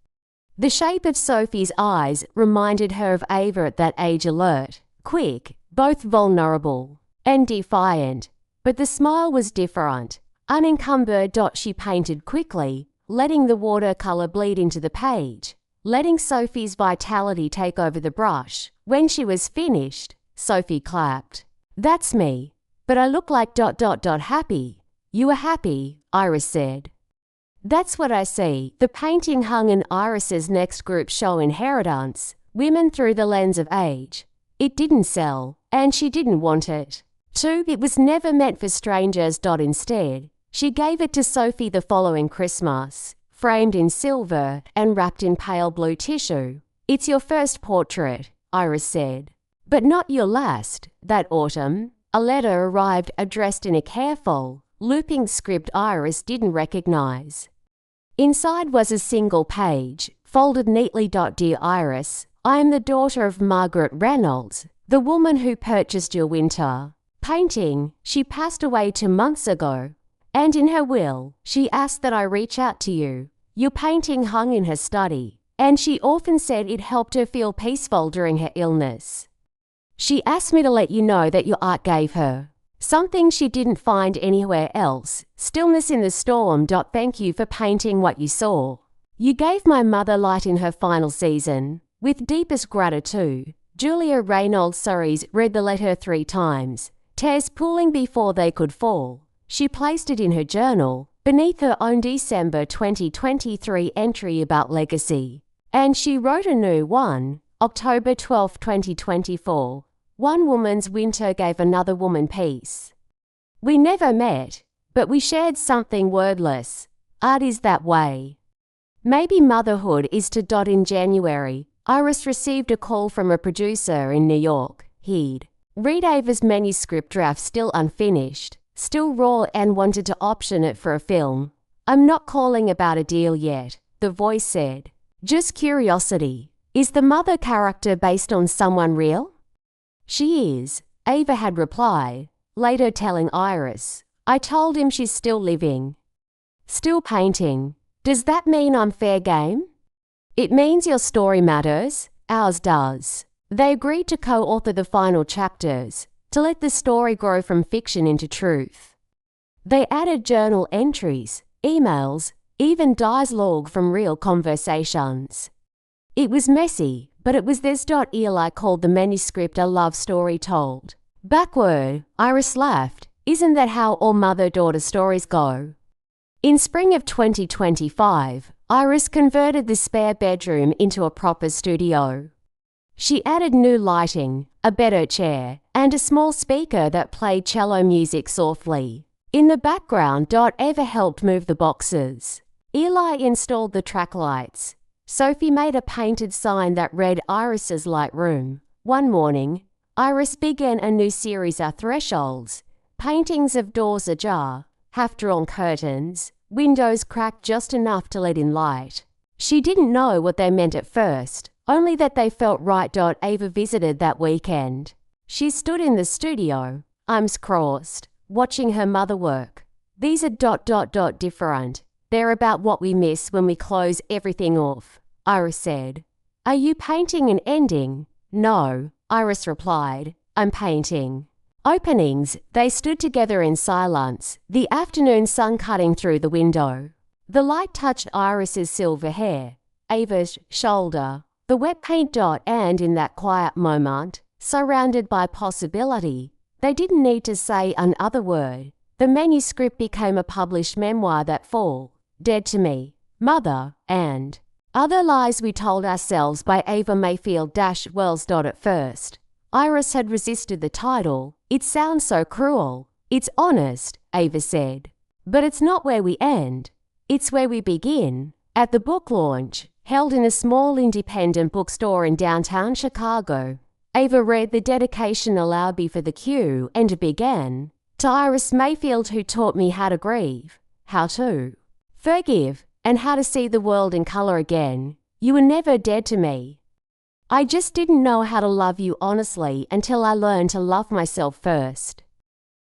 The shape of Sophie's eyes reminded her of Ava at that age, alert, quick, both vulnerable and defiant. But the smile was different. Unencumbered. She painted quickly, letting the watercolor bleed into the page, letting Sophie's vitality take over the brush. When she was finished, Sophie clapped. "That's me. But I look like ... happy." "You are happy," Iris said. "That's what I see." The painting hung in Iris's next group show, Inheritance, Women Through the Lens of Age. It didn't sell, and she didn't want it. It was never meant for strangers. Instead, she gave it to Sophie the following Christmas, framed in silver and wrapped in pale blue tissue. "It's your first portrait," Iris said. "But not your last." That autumn, a letter arrived addressed in a careful, looping script Iris didn't recognize. Inside was a single page, folded neatly. "Dear Iris, I am the daughter of Margaret Reynolds, the woman who purchased your winter painting. She passed away 2 months ago, and in her will, she asked that I reach out to you. Your painting hung in her study, and she often said it helped her feel peaceful during her illness. She asked me to let you know that your art gave her something she didn't find anywhere else. Stillness in the storm. Thank you for painting what you saw. You gave my mother light in her final season. With deepest gratitude." Julia Reynolds Surrey's read the letter 3 times, tears pooling before they could fall. She placed it in her journal, beneath her own December 2023 entry about legacy. And she wrote a new one, October 12, 2024. "One woman's winter gave another woman peace. We never met, but we shared something wordless. Art is that way. Maybe motherhood is to." In January, Iris received a call from a producer in New York. He'd read Ava's manuscript draft, still unfinished. still raw and wanted to option it for a film. I'm not calling about a deal yet, the voice said. Just curiosity. Is the mother character based on someone real? She is, Ava had replied, later telling Iris. I told him she's still living. Still painting. Does that mean I'm fair game? It means your story matters, ours does. They agreed to co-author the final chapters, to let the story grow from fiction into truth. They added journal entries, emails, even dialogue from real conversations. It was messy, but it was this. Eli called the manuscript a love story told. Backward, Iris laughed. Isn't that how all mother-daughter stories go? In spring of 2025, Iris converted the spare bedroom into a proper studio. She added new lighting, a better chair, and a small speaker that played cello music softly. In the background, Eva helped move the boxes. Eli installed the track lights. Sophie made a painted sign that read Iris's Light Room. One morning, Iris began a new series of thresholds, paintings of doors ajar, half-drawn curtains, windows cracked just enough to let in light. She didn't know what they meant at first, only that they felt right. Ava visited that weekend. She stood in the studio, arms crossed, watching her mother work. These are different. They're about what we miss when we close everything off, Iris said. Are you painting an ending? No, Iris replied. I'm painting. Openings. They stood together in silence, the afternoon sun cutting through the window. The light touched Iris's silver hair, Ava's shoulder, the wet paint. And in that quiet moment, surrounded by possibility, they didn't need to say another word. The manuscript became a published memoir that fall, Dead to Me, Mother, and Other Lies We Told Ourselves by Ava Mayfield-Wells. At first, Iris had resisted the title. It sounds so cruel. It's honest, Ava said. But it's not where we end. It's where we begin. At the book launch, held in a small independent bookstore in downtown Chicago, Ava read the dedication aloud before the queue and began, to Iris Mayfield, who taught me how to grieve, how to forgive, and how to see the world in color again. You were never dead to me. I just didn't know how to love you honestly until I learned to love myself first.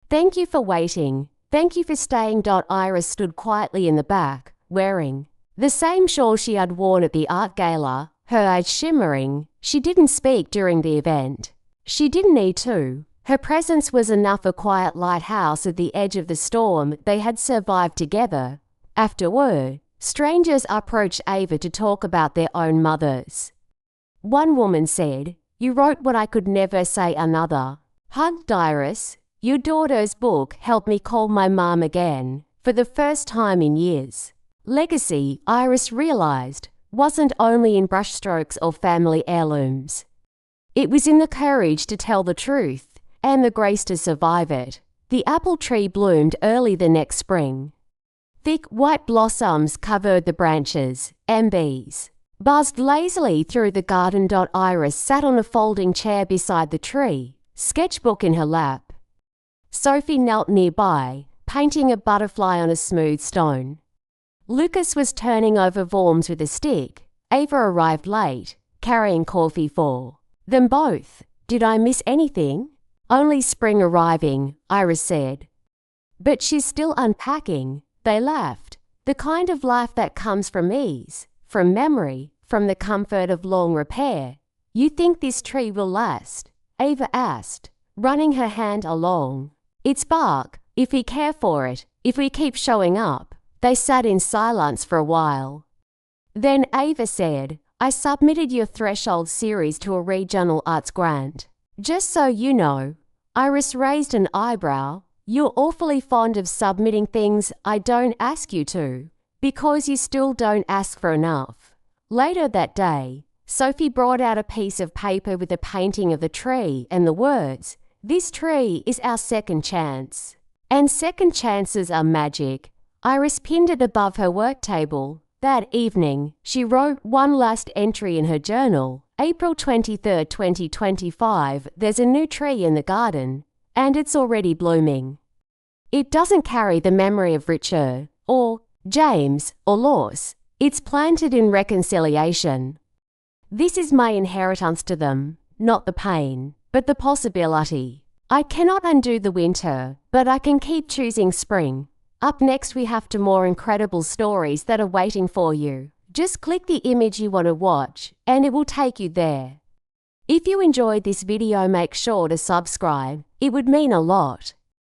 Thank you for waiting. Thank you for staying. Iris stood quietly in the back, wearing the same shawl she had worn at the art gala, her eyes shimmering. She didn't speak during the event. She didn't need to. Her presence was enough. A quiet lighthouse at the edge of the storm they had survived together. Afterward, strangers approached Ava to talk about their own mothers. One woman said, You wrote what I could never say. Another hugged Iris. Your daughter's book helped me call my mom again, for the first time in years. Legacy, Iris realized, wasn't only in brushstrokes or family heirlooms. It was in the courage to tell the truth and the grace to survive it. The apple tree bloomed early the next spring. Thick white blossoms covered the branches, and bees buzzed lazily through the garden. Iris sat on a folding chair beside the tree, sketchbook in her lap. Sophie knelt nearby, painting a butterfly on a smooth stone. Lucas was turning over forms with a stick. Ava arrived late, carrying coffee for them both. Did I miss anything? Only spring arriving, Iris said. But she's still unpacking. They laughed. The kind of laugh that comes from ease, from memory, from the comfort of long repair. You think this tree will last? Ava asked, running her hand along its bark. If we care for it, if we keep showing up. They sat in silence for a while. Then Ava said, I submitted your Threshold series to a regional arts grant. Just so you know. Iris raised an eyebrow. You're awfully fond of submitting things I don't ask you to, because you still don't ask for enough. Later that day, Sophie brought out a piece of paper with a painting of the tree and the words, This tree is our second chance. And second chances are magic. Iris pinned it above her work table. That evening, she wrote one last entry in her journal. April 23, 2025, there's a new tree in the garden, and it's already blooming. It doesn't carry the memory of Richard, or James, or loss. It's planted in reconciliation. This is my inheritance to them, not the pain, but the possibility. I cannot undo the winter, but I can keep choosing spring. Up next we have two more incredible stories that are waiting for you. Just click the image you want to watch, and it will take you there. If you enjoyed this video, make sure to subscribe. It would mean a lot.